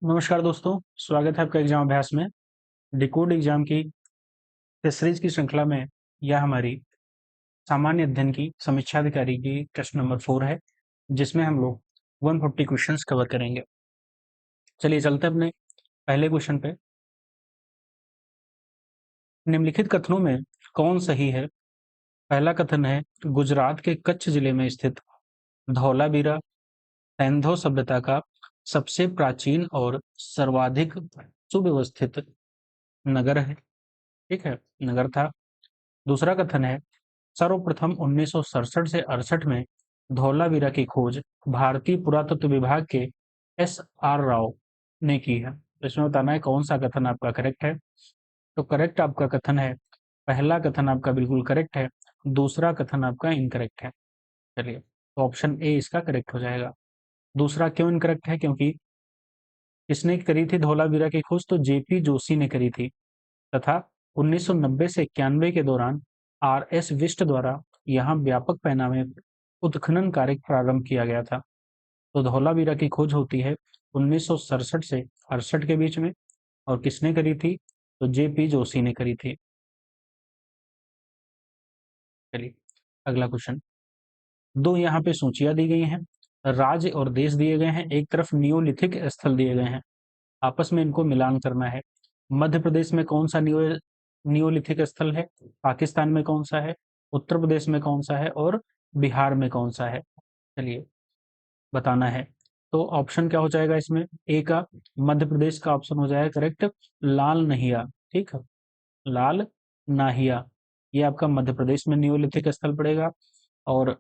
नमस्कार दोस्तों, स्वागत है आपका एग्जाम अभ्यास में। डिकोड एग्जाम की टेस्ट सीरीज की श्रृंखला में यह हमारी सामान्य अध्ययन की समीक्षा अधिकारी की टेस्ट नंबर 4 है, जिसमें हम लोग 140 क्वेश्चंस कवर करेंगे। चलिए चलते हैं अपने पहले क्वेश्चन पे। निम्नलिखित कथनों में कौन सही है? पहला कथन है, गुजरात के कच्छ जिले में स्थित धौलावीरा सैंधव सभ्यता का सबसे प्राचीन और सर्वाधिक सुव्यवस्थित नगर है। ठीक है, नगर था। दूसरा कथन है, सर्वप्रथम 1967 से 68 में धौलावीरा की खोज भारतीय पुरातत्व विभाग के एस.आर. राव ने की है। तो इसमें बताना है कौन सा कथन आपका करेक्ट है। तो करेक्ट आपका कथन है, पहला कथन आपका बिल्कुल करेक्ट है, दूसरा कथन आपका इनकरेक्ट है। चलिए, तो ऑप्शन ए इसका करेक्ट हो जाएगा। दूसरा क्यों इनकरेक्ट है? क्योंकि किसने करी थी धौलावीरा की खोज? तो जेपी जोशी ने करी थी, तथा 1990 से 91 के दौरान आर.एस. विष्ट द्वारा यहाँ व्यापक पैमाने पर उत्खनन कार्य प्रारंभ किया गया था। तो धौलावीरा की खोज होती है 1967 से 68 के बीच में, और किसने करी थी? तो जेपी जोशी ने करी थी। चलिए अगला क्वेश्चन। दो यहाँ पे सूचियां दी गई हैं, राज्य और देश दिए गए हैं, एक तरफ नियोलिथिक स्थल दिए गए हैं, आपस में इनको मिलान करना है। मध्य प्रदेश में कौन सा नियोलिथिक स्थल है? पाकिस्तान में कौन सा है? उत्तर प्रदेश में कौन सा है? और बिहार में कौन सा है? चलिए बताना है। तो ऑप्शन क्या हो जाएगा इसमें? ए का मध्य प्रदेश का ऑप्शन हो जाएगा करेक्ट, लाल नहिया। ठीक है, लाल नाहिया ये आपका मध्य प्रदेश में नियोलिथिक स्थल पड़ेगा। और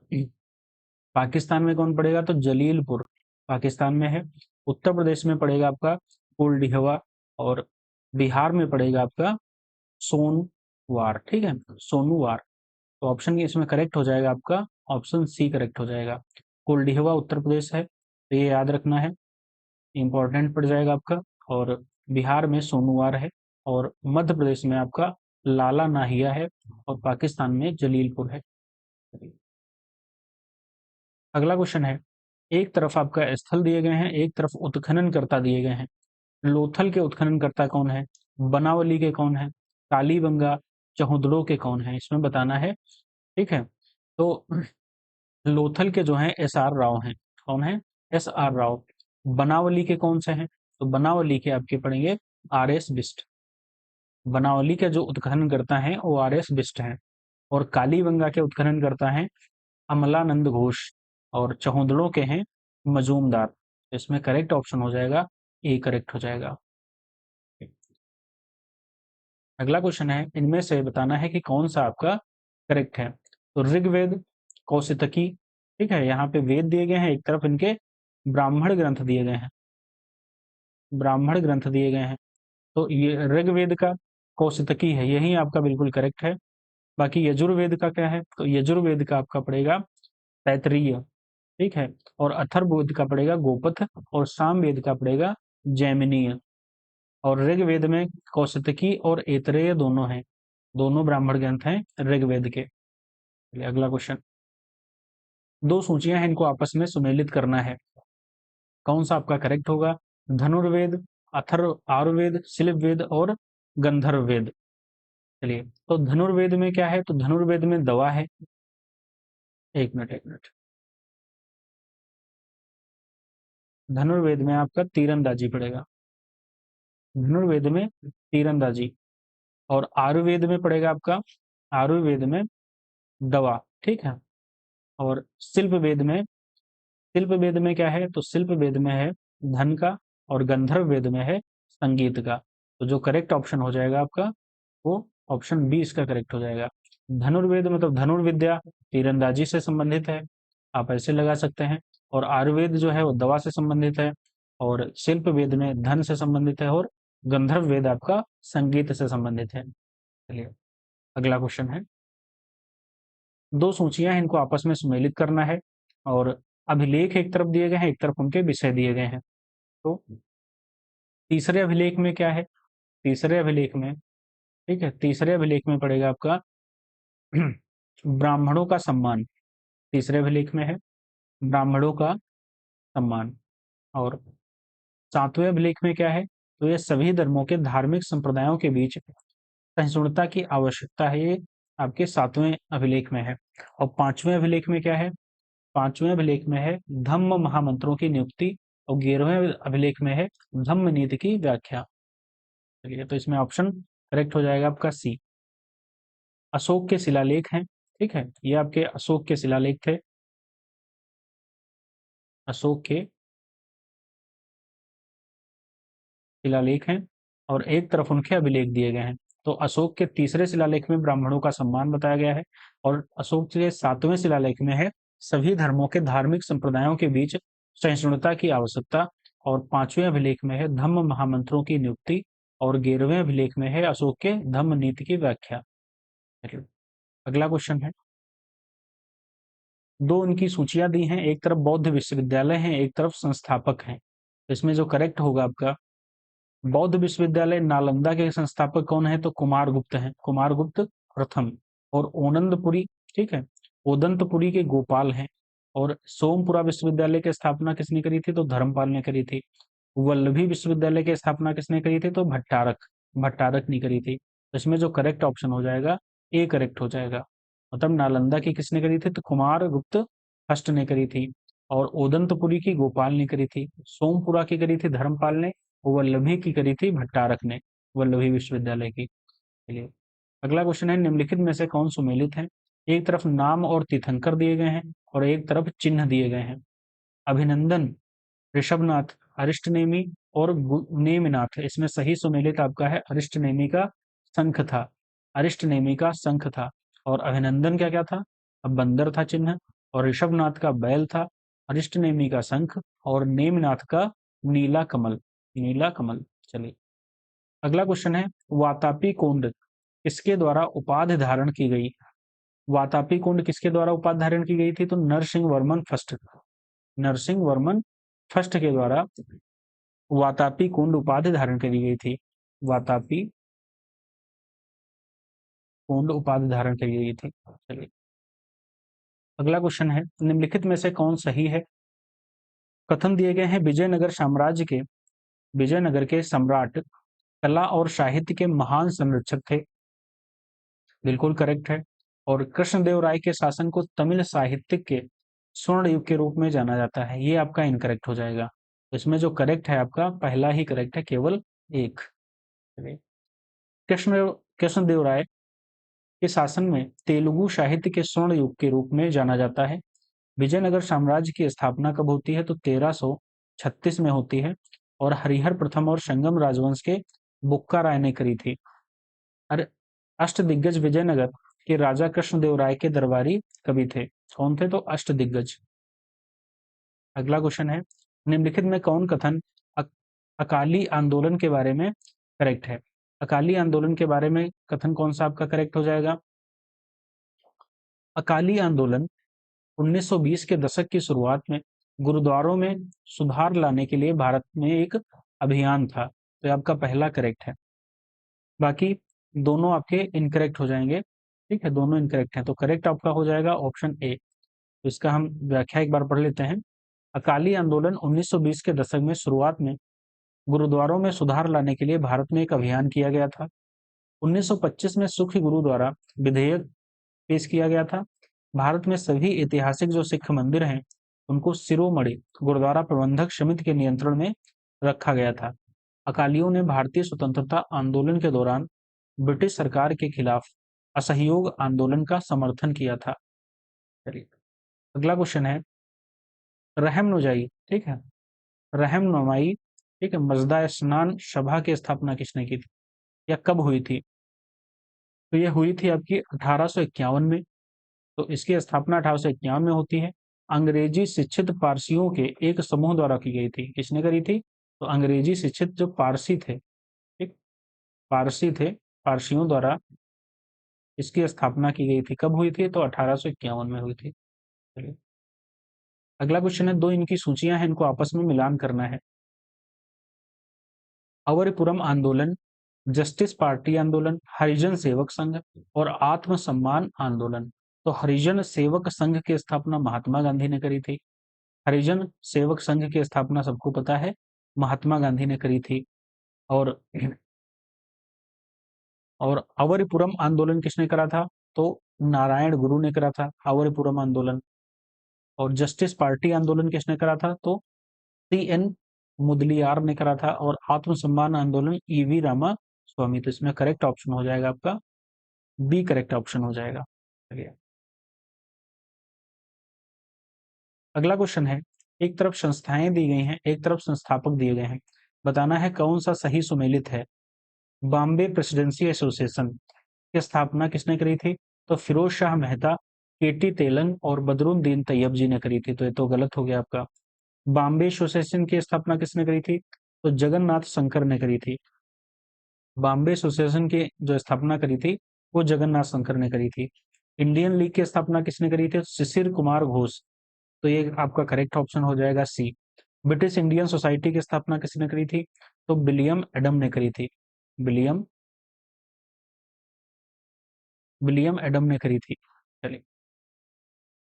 पाकिस्तान में कौन पड़ेगा? तो जलीलपुर पाकिस्तान में है। उत्तर प्रदेश में पड़ेगा आपका कुलडिहवा, और बिहार में पड़ेगा आपका सोनवार। ठीक है, सोनूवार। तो ऑप्शन इसमें करेक्ट हो जाएगा आपका ऑप्शन सी करेक्ट हो जाएगा। कुलडिहवा उत्तर प्रदेश है, तो ये याद रखना है, इंपॉर्टेंट पड़ जाएगा आपका। और बिहार में सोनूवार है, और मध्य प्रदेश में आपका लाला नाहिया है, और पाकिस्तान में जलीलपुर है। अगला क्वेश्चन है, एक तरफ आपका स्थल दिए गए हैं, एक तरफ उत्खननकर्ता दिए गए हैं। लोथल के उत्खननकर्ता कौन है? बनावली के कौन है? कालीबंगा चहुदड़ो के कौन है? इसमें बताना है। ठीक है, तो लोथल के जो हैं एस.आर. राव हैं। कौन है? एस.आर. राव। बनावली के कौन से हैं? तो बनावली के आपके पड़ेंगे आर.एस. बिष्ट। बनावली के जो उत्खनन करता है वो आर.एस. बिष्ट हैं। और कालीबंगा के उत्खनन करता है अमलानंद घोष, और चहुदड़ों के हैं मजूमदार। इसमें करेक्ट ऑप्शन हो जाएगा ए करेक्ट हो जाएगा। अगला क्वेश्चन है, इनमें से बताना है कि कौन सा आपका करेक्ट है। तो ऋग्वेद, कौशितकी, ठीक है, यहाँ पे वेद दिए गए हैं, एक तरफ इनके ब्राह्मण ग्रंथ दिए गए हैं, ब्राह्मण ग्रंथ दिए गए हैं। तो ये ऋग्वेद का कौशितकी है, यही आपका बिल्कुल करेक्ट है। बाकी यजुर्वेद का क्या है? तो यजुर्वेद का आपका पड़ेगा तैतरीय। ठीक है, और अथर्ववेद का पड़ेगा गोपथ, और सामवेद का पड़ेगा जैमिनीय। और ऋग्वेद में कौशितकी और ऐतरेय दोनों हैं, दोनों ब्राह्मण ग्रंथ हैं ऋग्वेद के। चलिए अगला क्वेश्चन। दो सूचियां हैं, इनको आपस में सुमेलित करना है, कौन सा आपका करेक्ट होगा? धनुर्वेद, आयुर्वेद, शिल्पवेद और गंधर्ववेद। चलिए, तो धनुर्वेद में क्या है? तो धनुर्वेद में दवा है। एक मिनट एक मिनट। धनुर्वेद में आपका तीरंदाजी पड़ेगा, धनुर्वेद में तीरंदाजी। और आयुर्वेद में पड़ेगा आपका, आयुर्वेद में दवा। ठीक है, और शिल्प वेद में, शिल्प वेद में क्या है? तो शिल्प वेद में है धन का, और गंधर्व वेद में है संगीत का। तो जो करेक्ट ऑप्शन हो जाएगा आपका वो ऑप्शन बी इसका करेक्ट हो जाएगा। धनुर्वेद मतलब धनुर्विद्या तीरंदाजी से संबंधित है, आप ऐसे लगा सकते हैं। और आयुर्वेद जो है वो दवा से संबंधित है, और शिल्प वेद में धन से संबंधित है, और गंधर्व वेद आपका संगीत से संबंधित है। चलिए अगला क्वेश्चन है, दो सूचियां हैं, इनको आपस में सुमेलित करना है, और अभिलेख एक तरफ दिए गए हैं, एक तरफ उनके विषय दिए गए हैं। तो तीसरे अभिलेख में क्या है? तीसरे अभिलेख में, ठीक है, तीसरे अभिलेख में पड़ेगा आपका ब्राह्मणों का सम्मान। तीसरे अभिलेख में है ब्राह्मणों का सम्मान। और सातवें अभिलेख में क्या है, तो ये सभी धर्मों के धार्मिक संप्रदायों के बीच सहिष्णुता की आवश्यकता है, ये आपके सातवें अभिलेख में है। और पांचवें अभिलेख में क्या है, पांचवें अभिलेख में है धम्म महामंत्रों की नियुक्ति, और 11वें अभिलेख में है धम्म नीति की व्याख्या। चलिए, तो इसमें ऑप्शन करेक्ट हो जाएगा आपका सी। अशोक के शिलालेख हैं, ठीक है, ये आपके अशोक के शिलालेख थे, अशोक के शिलालेख हैं, और एक तरफ उनके अभिलेख दिए गए हैं। तो अशोक के तीसरे शिलालेख में ब्राह्मणों का सम्मान बताया गया है, और अशोक के सातवें शिलालेख में है सभी धर्मों के धार्मिक संप्रदायों के बीच सहिष्णुता की आवश्यकता, और पांचवें अभिलेख में है धम्म महामंत्रों की नियुक्ति, और 11वें अभिलेख में है अशोक के धम्म नीति की व्याख्या। अगला क्वेश्चन है, दो इनकी सूचियां दी हैं, एक तरफ बौद्ध विश्वविद्यालय हैं, एक तरफ संस्थापक हैं। इसमें जो करेक्ट होगा आपका, बौद्ध विश्वविद्यालय नालंदा के संस्थापक कौन है, तो कुमारगुप्त हैं, कुमारगुप्त प्रथम। और ओनंदपुरी, ठीक है, ओदंतपुरी के गोपाल हैं। और सोमपुरा विश्वविद्यालय की स्थापना किसने करी थी, तो धर्मपाल ने करी थी। वल्लभी विश्वविद्यालय की स्थापना किसने करी थी, तो भट्टारक, भट्टारक ने करी थी। तो इसमें जो करेक्ट ऑप्शन हो जाएगा, ए करेक्ट हो जाएगा। मतलब नालंदा की किसने करी थी, तो कुमारगुप्त फर्स्ट ने करी थी, और ओदंतपुरी की गोपाल ने करी थी, सोमपुरा की करी थी धर्मपाल ने, वल्लभी की करी थी भट्टारक ने, वल्लभी विश्वविद्यालय की। चलिए, अगला क्वेश्चन है, निम्नलिखित में से कौन सुमेलित है। एक तरफ नाम और तीर्थंकर दिए गए हैं, और एक तरफ चिन्ह दिए गए हैं। अभिनंदन, ऋषभनाथ, अरिष्टनेमी और नेमिनाथ। इसमें सही सुमेलित आपका है अरिष्टनेमी का शंख था, अरिष्टनेमी का शंख था। और अभिनंदन क्या क्या था, अब बंदर था चिन्ह, और ऋषभनाथ का बैल था, अरिष्टनेमी का शंख, और नेमिनाथ का नीला कमल, नीला कमल। चलिए, अगला क्वेश्चन है, वातापी कुंड किसके द्वारा उपाधि धारण की गई। वातापी कुंड किसके द्वारा उपाधि धारण की गई थी, तो नरसिंह वर्मन फर्स्ट, नरसिंह वर्मन फर्स्ट के द्वारा वातापी कुंड उपाधि धारण करी गई थी, वातापी कुंड उपाधि धारण करी गई थी। चलिए, अगला क्वेश्चन है, निम्नलिखित में से कौन सही है। कथन दिए गए हैं विजयनगर साम्राज्य के, विजयनगर के सम्राट कला और साहित्य के महान संरक्षक थे, बिल्कुल करेक्ट है। और कृष्णदेव राय के शासन को तमिल साहित्य के स्वर्ण युग के रूप में जाना जाता है, ये आपका इनकरेक्ट हो जाएगा। इसमें जो करेक्ट है आपका पहला ही करेक्ट है, केवल एक। कृष्ण कृष्णदेव राय के शासन में तेलुगु साहित्य के स्वर्ण युग के रूप में जाना जाता है। विजयनगर साम्राज्य की स्थापना कब होती है, तो 1336 में होती है, और हरिहर प्रथम और संगम राजवंश के बुक्का राय ने करी थी। अरे, अष्टदिग्गज विजयनगर के राजा कृष्णदेव राय के दरबारी कवि थे, कौन थे, तो अष्टदिग्गज। अगला क्वेश्चन है, निम्नलिखित में कौन कथन अकाली आंदोलन के बारे में करेक्ट है। अकाली आंदोलन के बारे में कथन कौन सा आपका करेक्ट हो जाएगा। अकाली आंदोलन 1920 के दशक की शुरुआत में गुरुद्वारों में सुधार लाने के लिए भारत में एक अभियान था, तो आपका पहला करेक्ट है। बाकी दोनों आपके इनकरेक्ट हो जाएंगे, ठीक है, दोनों इनकरेक्ट हैं, तो करेक्ट आपका हो जाएगा ऑप्शन ए। तो इसका हम व्याख्या एक बार पढ़ लेते हैं। अकाली आंदोलन 1920 के दशक में शुरुआत में गुरुद्वारों में सुधार लाने के लिए भारत में एक अभियान किया गया था। 1925 में सुखी गुरु द्वारा विधेयक पेश किया गया था। भारत में सभी ऐतिहासिक जो सिख मंदिर हैं उनको शिरोमणि गुरुद्वारा प्रबंधक समिति के नियंत्रण में रखा गया था। अकालियों ने भारतीय स्वतंत्रता आंदोलन के दौरान ब्रिटिश सरकार के खिलाफ असहयोग आंदोलन का समर्थन किया था। चलिए, अगला क्वेश्चन है, रहमनुजाई, ठीक है, रहमनुमाई, ठीक है, मजदा स्नान सभा की स्थापना किसने की थी या कब हुई थी, तो ये हुई थी आपकी 1851 में। तो इसकी स्थापना 1851 में होती है। अंग्रेजी शिक्षित पारसियों के एक समूह द्वारा की गई थी, किसने करी थी, तो अंग्रेजी शिक्षित जो पारसी थे, ठीक, पारसी थे, पारसियों द्वारा इसकी स्थापना की गई थी। कब हुई थी, तो 1851 में हुई थी। चलिए, अगला क्वेश्चन है, दो इनकी सूचियां हैं, इनको आपस में मिलान करना है। अवरपुरम आंदोलन, जस्टिस पार्टी आंदोलन, हरिजन सेवक संघ और आत्मसम्मान आंदोलन। तो हरिजन सेवक संघ की स्थापना महात्मा गांधी ने करी थी। हरिजन सेवक संघ की स्थापना सबको पता है, महात्मा गांधी ने करी थी। और अवरिपुरम आंदोलन किसने करा था? तो नारायण गुरु ने करा था अवरिपुरम आंदोलन। और जस्टिस पार्टी आंदोलन किसने करा था? तो सी एन मुदलियार ने करा था। और आत्मसम्मान आंदोलन ईवी रामा स्वामी। तो इसमें करेक्ट ऑप्शन हो जाएगा आपका बी, करेक्ट ऑप्शन हो जाएगा। चलिए अगला क्वेश्चन है, एक तरफ संस्थाएं दी गई हैं, एक तरफ संस्थापक दिए गए हैं, बताना है कौन सा सही सुमेलित है। बॉम्बे प्रेसिडेंसी एसोसिएशन की स्थापना किसने करी थी? तो फिरोज शाह मेहता, केटी तेलंग और बदरुद्दीन तैयब जी ने करी थी। तो ये तो गलत हो गया आपका। बॉम्बे एसोसिएशन की स्थापना किसने करी थी? तो जगन्नाथ शंकर ने करी थी। बॉम्बे एसोसिएशन की जो स्थापना करी थी वो जगन्नाथ शंकर ने करी थी। इंडियन लीग की स्थापना किसने करी थी? शिशिर कुमार घोष। तो ये आपका करेक्ट ऑप्शन हो जाएगा सी। ब्रिटिश इंडियन सोसाइटी की स्थापना किसने करी थी? तो विलियम एडम ने करी थी। विलियम विलियम एडम ने करी थी। चलिए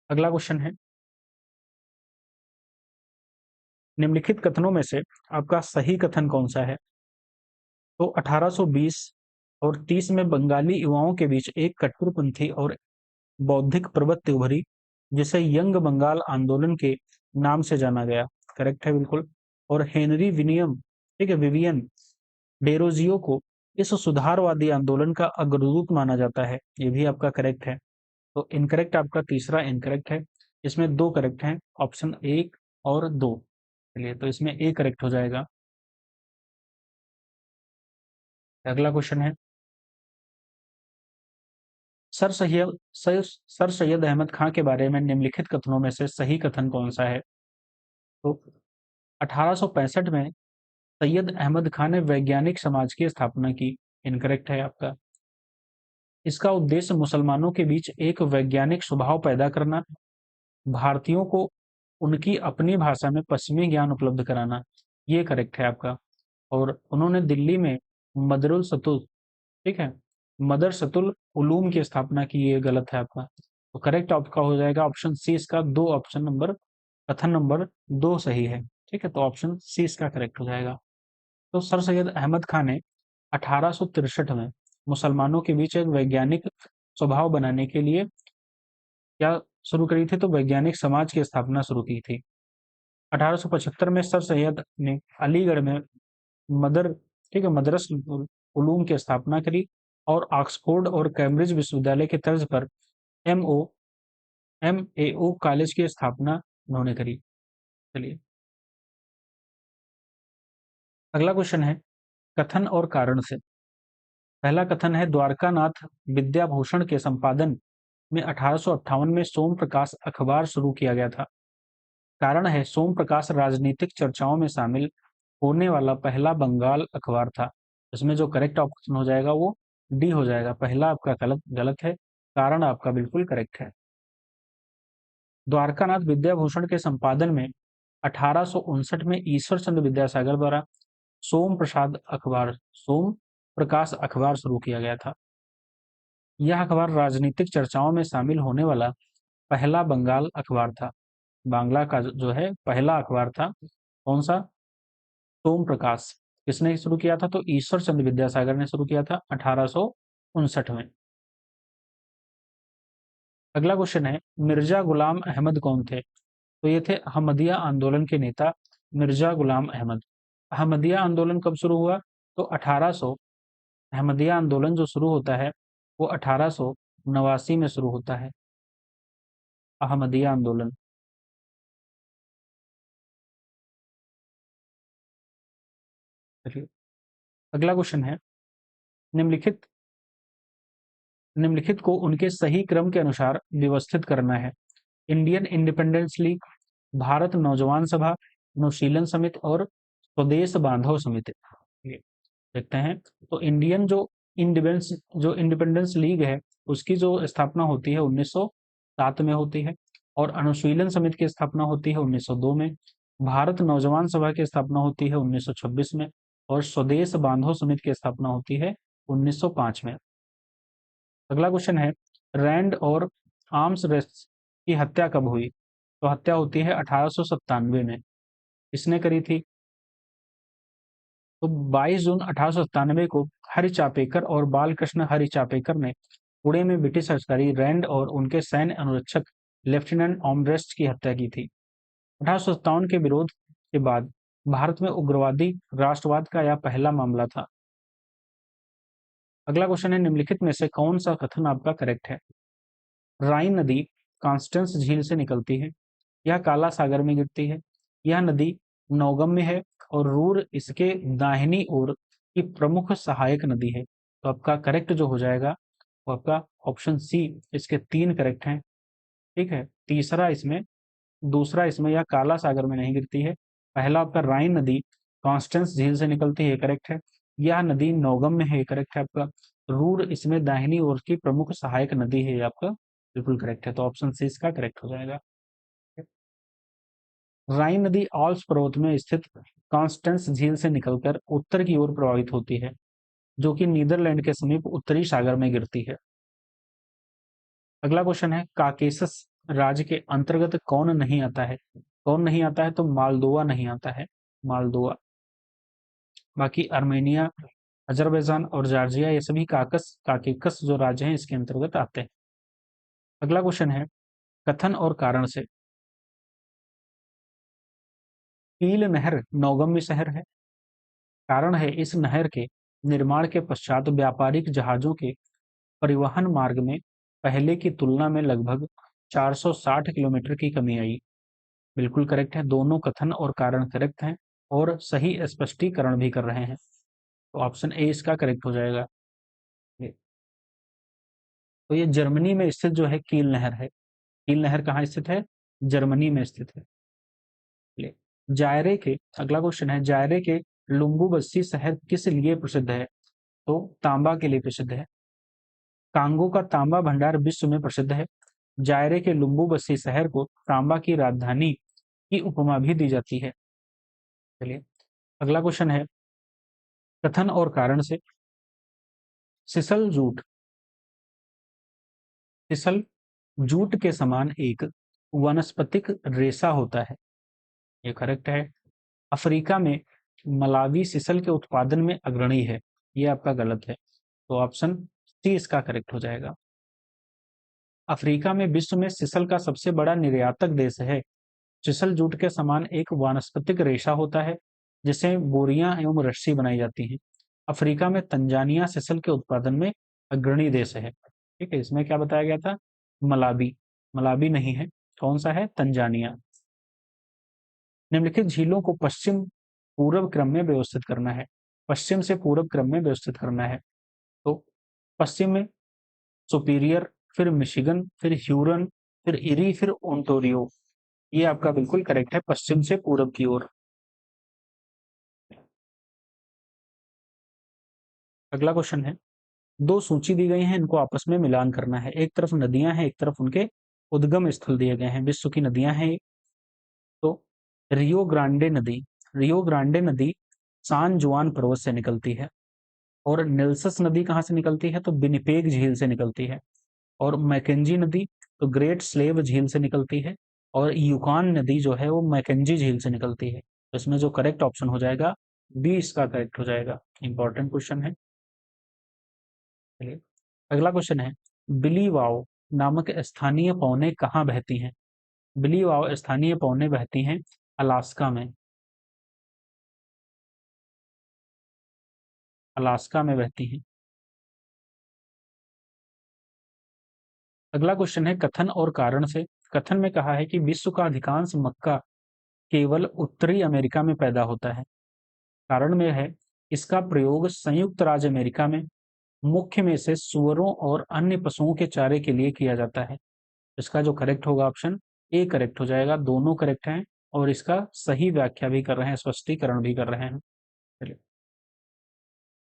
अगला क्वेश्चन है, निम्नलिखित कथनों में से आपका सही कथन कौन सा है? तो 1820 और 30 में बंगाली युवाओं के बीच एक कट्टरपंथी और बौद्धिक प्रवृत्ति उभरी जिसे यंग बंगाल आंदोलन के नाम से जाना गया। करेक्ट है बिल्कुल। और हेनरी विनियम, ठीक है, विवियन डेरोजियो को इस सुधारवादी आंदोलन का अग्रदूत माना जाता है। ये भी आपका करेक्ट है। तो इनकरेक्ट आपका तीसरा इनकरेक्ट है। इसमें दो करेक्ट हैं, ऑप्शन एक और दो। चलिए तो इसमें ए करेक्ट हो जाएगा। अगला क्वेश्चन है, सर सैयद अहमद खां के बारे में निम्नलिखित कथनों में से सही कथन कौन सा है? तो 1865 में सैयद अहमद खान ने वैज्ञानिक समाज की स्थापना की। इनकरेक्ट है आपका। इसका उद्देश्य मुसलमानों के बीच एक वैज्ञानिक स्वभाव पैदा करना, भारतीयों को उनकी अपनी भाषा में पश्चिमी ज्ञान उपलब्ध कराना। ये करेक्ट है आपका। और उन्होंने दिल्ली में मदरुल सतुल, ठीक है, मदरसतुल उलूम की स्थापना की। ये गलत है आपका। तो करेक्ट आपका हो जाएगा ऑप्शन सी। इसका दो ऑप्शन नंबर, कथन नंबर दो सही है। ठीक है, तो ऑप्शन सी इसका करेक्ट हो जाएगा। तो सर सैयद अहमद खान ने 1863 में मुसलमानों के बीच एक वैज्ञानिक स्वभाव बनाने के लिए क्या शुरू करी थी? तो वैज्ञानिक समाज की स्थापना शुरू की थी। 1875 में सर सैयद ने अलीगढ़ में मदर ठीक है मदरस उलूम की स्थापना करी। और ऑक्सफोर्ड और कैम्ब्रिज विश्वविद्यालय की तर्ज पर एमओ एमएओ कॉलेज की स्थापना उन्होंने करी। चलिए अगला क्वेश्चन है, कथन और कारण से। पहला कथन है, द्वारकानाथ विद्याभूषण के संपादन में 1858 में सोम प्रकाश अखबार शुरू किया गया था। कारण है, सोम प्रकाश राजनीतिक चर्चाओं में शामिल होने वाला पहला बंगाल अखबार था। इसमें जो करेक्ट ऑप्शन हो जाएगा वो डी हो जाएगा। पहला आपका गलत गलत है, कारण आपका बिल्कुल करेक्ट है। द्वारकानाथ विद्याभूषण के संपादन में 1859 में ईश्वर चंद्र विद्यासागर द्वारा सोम प्रकाश अखबार शुरू किया गया था। यह अखबार राजनीतिक चर्चाओं में शामिल होने वाला पहला बंगाल अखबार था। बांग्ला का जो है पहला अखबार था। कौन सा? सोम प्रकाश। किसने शुरू किया था? तो ईश्वर चंद्र विद्यासागर ने शुरू किया था 1859 में। अगला क्वेश्चन है, मिर्जा गुलाम अहमद कौन थे? तो ये थे अहमदिया आंदोलन के नेता मिर्जा गुलाम अहमद। अहमदिया आंदोलन कब शुरू हुआ? तो 1800 अहमदिया आंदोलन जो शुरू होता है वो 1889 में शुरू होता है, अहमदिया आंदोलन। अगला क्वेश्चन है, निम्नलिखित निम्नलिखित को उनके सही क्रम के अनुसार व्यवस्थित करना है। इंडियन इंडिपेंडेंस लीग, भारत नौजवान सभा, अनुशीलन समिति और स्वदेश बांधव समिति। ये देखते हैं। तो इंडिपेंडेंस लीग है उसकी जो स्थापना होती है 1907 में होती है। और अनुशीलन समिति की स्थापना होती है 1902 में। भारत नौजवान सभा की स्थापना होती है 1926 में। और स्वदेश बांधव समिति की स्थापना होती है 1905 में। अगला क्वेश्चन है, रैंड और आर्म्स रेस्ट की हत्या कब हुई? तो हत्या होती है 1897 में। किसने करी थी? तो 22 जून 1897 को हरि चापेकर और बालकृष्ण हरि चापेकर ने पुणे में ब्रिटिश अधिकारी रैंड और उनके सैन्य अनुरक्षक लेफ्टिनेंट आर्मरेस्ट की हत्या की थी। 1857 के विरोध के बाद भारत में उग्रवादी राष्ट्रवाद का यह पहला मामला था। अगला क्वेश्चन है, निम्नलिखित में से कौन सा कथन आपका करेक्ट है? राइन नदी कॉन्स्टेंस झील से निकलती है, यह काला सागर में गिरती है, यह नदी नौगम्य है और रूर इसके दाहिनी ओर की प्रमुख सहायक नदी है। तो आपका करेक्ट जो हो जाएगा वो आपका ऑप्शन सी, इसके 3 करेक्ट हैं। ठीक है, दूसरा इसमें यह काला सागर में नहीं गिरती है। पहला आपका राइन नदी कॉन्स्टेंस झील से निकलती है, करेक्ट है। यह नदी नौगम्य है, करेक्ट है आपका। रूर इसमें दाहिनी ओर की प्रमुख सहायक नदी है, आपका बिल्कुल करेक्ट है। तो ऑप्शन सी इसका करेक्ट हो जाएगा। राइन नदी आल्प्स पर्वत में स्थित कॉन्स्टेंस झील से निकलकर उत्तर की ओर प्रवाहित होती है, जो कि नीदरलैंड के समीप उत्तरी सागर में गिरती है। अगला क्वेश्चन है, काकेशस राज्य के अंतर्गत कौन नहीं आता है? कौन नहीं आता है? तो मालदोवा नहीं आता है, मालदोवा। बाकी अर्मेनिया, अजरबैजान और जॉर्जिया ये सभी काकेकस जो राज्य हैं इसके अंतर्गत आते हैं। अगला क्वेश्चन है, कथन और कारण से। कील नहर नौगम्य शहर है। कारण है, इस नहर के निर्माण के पश्चात व्यापारिक जहाजों के परिवहन मार्ग में पहले की तुलना में लगभग 460 किलोमीटर की कमी आई। बिल्कुल करेक्ट है, दोनों कथन और कारण करेक्ट हैं और सही स्पष्टीकरण भी कर रहे हैं। तो ऑप्शन ए इसका करेक्ट हो जाएगा। तो ये जर्मनी में स्थित जो है कील नहर है। कील नहर कहाँ स्थित है? जर्मनी में स्थित है। जायरे के अगला क्वेश्चन है, जायरे के लुम्बुबस्सी शहर किस लिए प्रसिद्ध है? तो तांबा के लिए प्रसिद्ध है। कांगो का तांबा भंडार विश्व में प्रसिद्ध है। जायरे के लुम्बुबस्सी शहर को तांबा की राजधानी की उपमा भी दी जाती है। चलिए अगला क्वेश्चन है, कथन और कारण से। सिसल जूट, सिसल जूट के समान एक वनस्पतिक रेशा होता है, ये करेक्ट है। अफ्रीका में मलावी सिसल के उत्पादन में अग्रणी है, ये आपका गलत है। तो ऑप्शन सी इसका करेक्ट हो जाएगा। अफ्रीका में विश्व में सिसल का सबसे बड़ा निर्यातक देश है। सिसल जूट के समान एक वानस्पतिक रेशा होता है जिससे बोरियां एवं रस्सी बनाई जाती हैं। अफ्रीका में तंजानिया सिसल के उत्पादन में अग्रणी देश है। ठीक है, इसमें क्या बताया गया था? मलावी, मलावी नहीं है, कौन सा है? तंजानिया। निम्नलिखित झीलों को पश्चिम पूर्व क्रम में व्यवस्थित करना है। पश्चिम से पूर्व क्रम में व्यवस्थित करना है। तो पश्चिम में सुपीरियर, फिर मिशिगन, फिर ह्यूरन, फिर इरी, फिर ओंटोरियो। ये आपका बिल्कुल करेक्ट है, पश्चिम से पूरब की ओर। अगला क्वेश्चन है, दो सूची दी गई है, इनको आपस में मिलान करना है। एक तरफ नदियां हैं, एक तरफ उनके उद्गम स्थल दिए गए हैं। विश्व की नदियां हैं। तो रियो ग्रांडे नदी, रियो ग्रांडे नदी सान जुआन पर्वत से निकलती है। और नेल्सस नदी कहाँ से निकलती है? तो विनिपेग झील से निकलती है। और मैकेंजी नदी तो ग्रेट स्लेव झील से निकलती है। और यूकान नदी जो है वो मैकेंजी झील से निकलती है। तो इसमें जो करेक्ट ऑप्शन हो जाएगा बी इसका करेक्ट हो जाएगा। इंपॉर्टेंट क्वेश्चन है। चलिए अगला क्वेश्चन है, बिली वाओ नामक स्थानीय पौने कहाँ बहती हैं? बिली वाओ स्थानीय पौने बहती हैं अलास्का में, अलास्का में बहती हैं। अगला क्वेश्चन है, कथन और कारण से। कथन में कहा है कि विश्व का अधिकांश मक्का केवल उत्तरी अमेरिका में पैदा होता है। कारण में है, इसका प्रयोग संयुक्त राज्य अमेरिका में मुख्य में से सुअरों और अन्य पशुओं के चारे के लिए किया जाता है। इसका जो करेक्ट होगा ऑप्शन ए करेक्ट हो जाएगा। दोनों करेक्ट हैं और इसका सही व्याख्या भी कर रहे हैं, स्पष्टीकरण भी कर रहे हैं। चलिए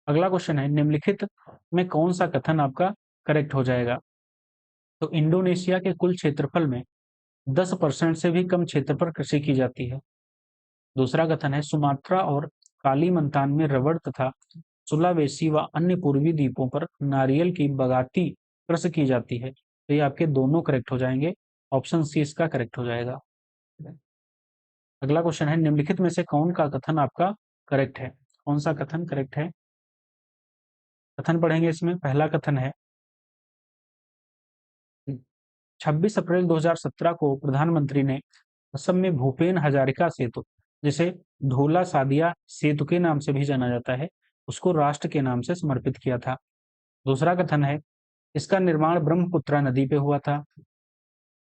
अगला क्वेश्चन है, निम्नलिखित में कौन सा कथन आपका करेक्ट हो जाएगा? तो इंडोनेशिया के कुल क्षेत्रफल में 10% से भी कम क्षेत्र पर कृषि की जाती है। दूसरा कथन है, सुमात्रा और कालीमंतान में रबड़ तथा सुलावेसी व अन्य पूर्वी द्वीपों पर नारियल की बगाती कृषि की जाती है। तो ये आपके दोनों करेक्ट हो जाएंगे। ऑप्शन सी इसका करेक्ट हो जाएगा। अगला क्वेश्चन है, निम्नलिखित में से कौन का कथन आपका करेक्ट है? कौन सा कथन करेक्ट है? कथन पढ़ेंगे इसमें। पहला कथन है 26 अप्रैल 2017 को प्रधानमंत्री ने असम में भूपेन हजारिका सेतु, जिसे ढोला सादिया सेतु के नाम से भी जाना जाता है, उसको राष्ट्र के नाम से समर्पित किया था। दूसरा कथन है इसका निर्माण ब्रह्मपुत्रा नदी पे हुआ था।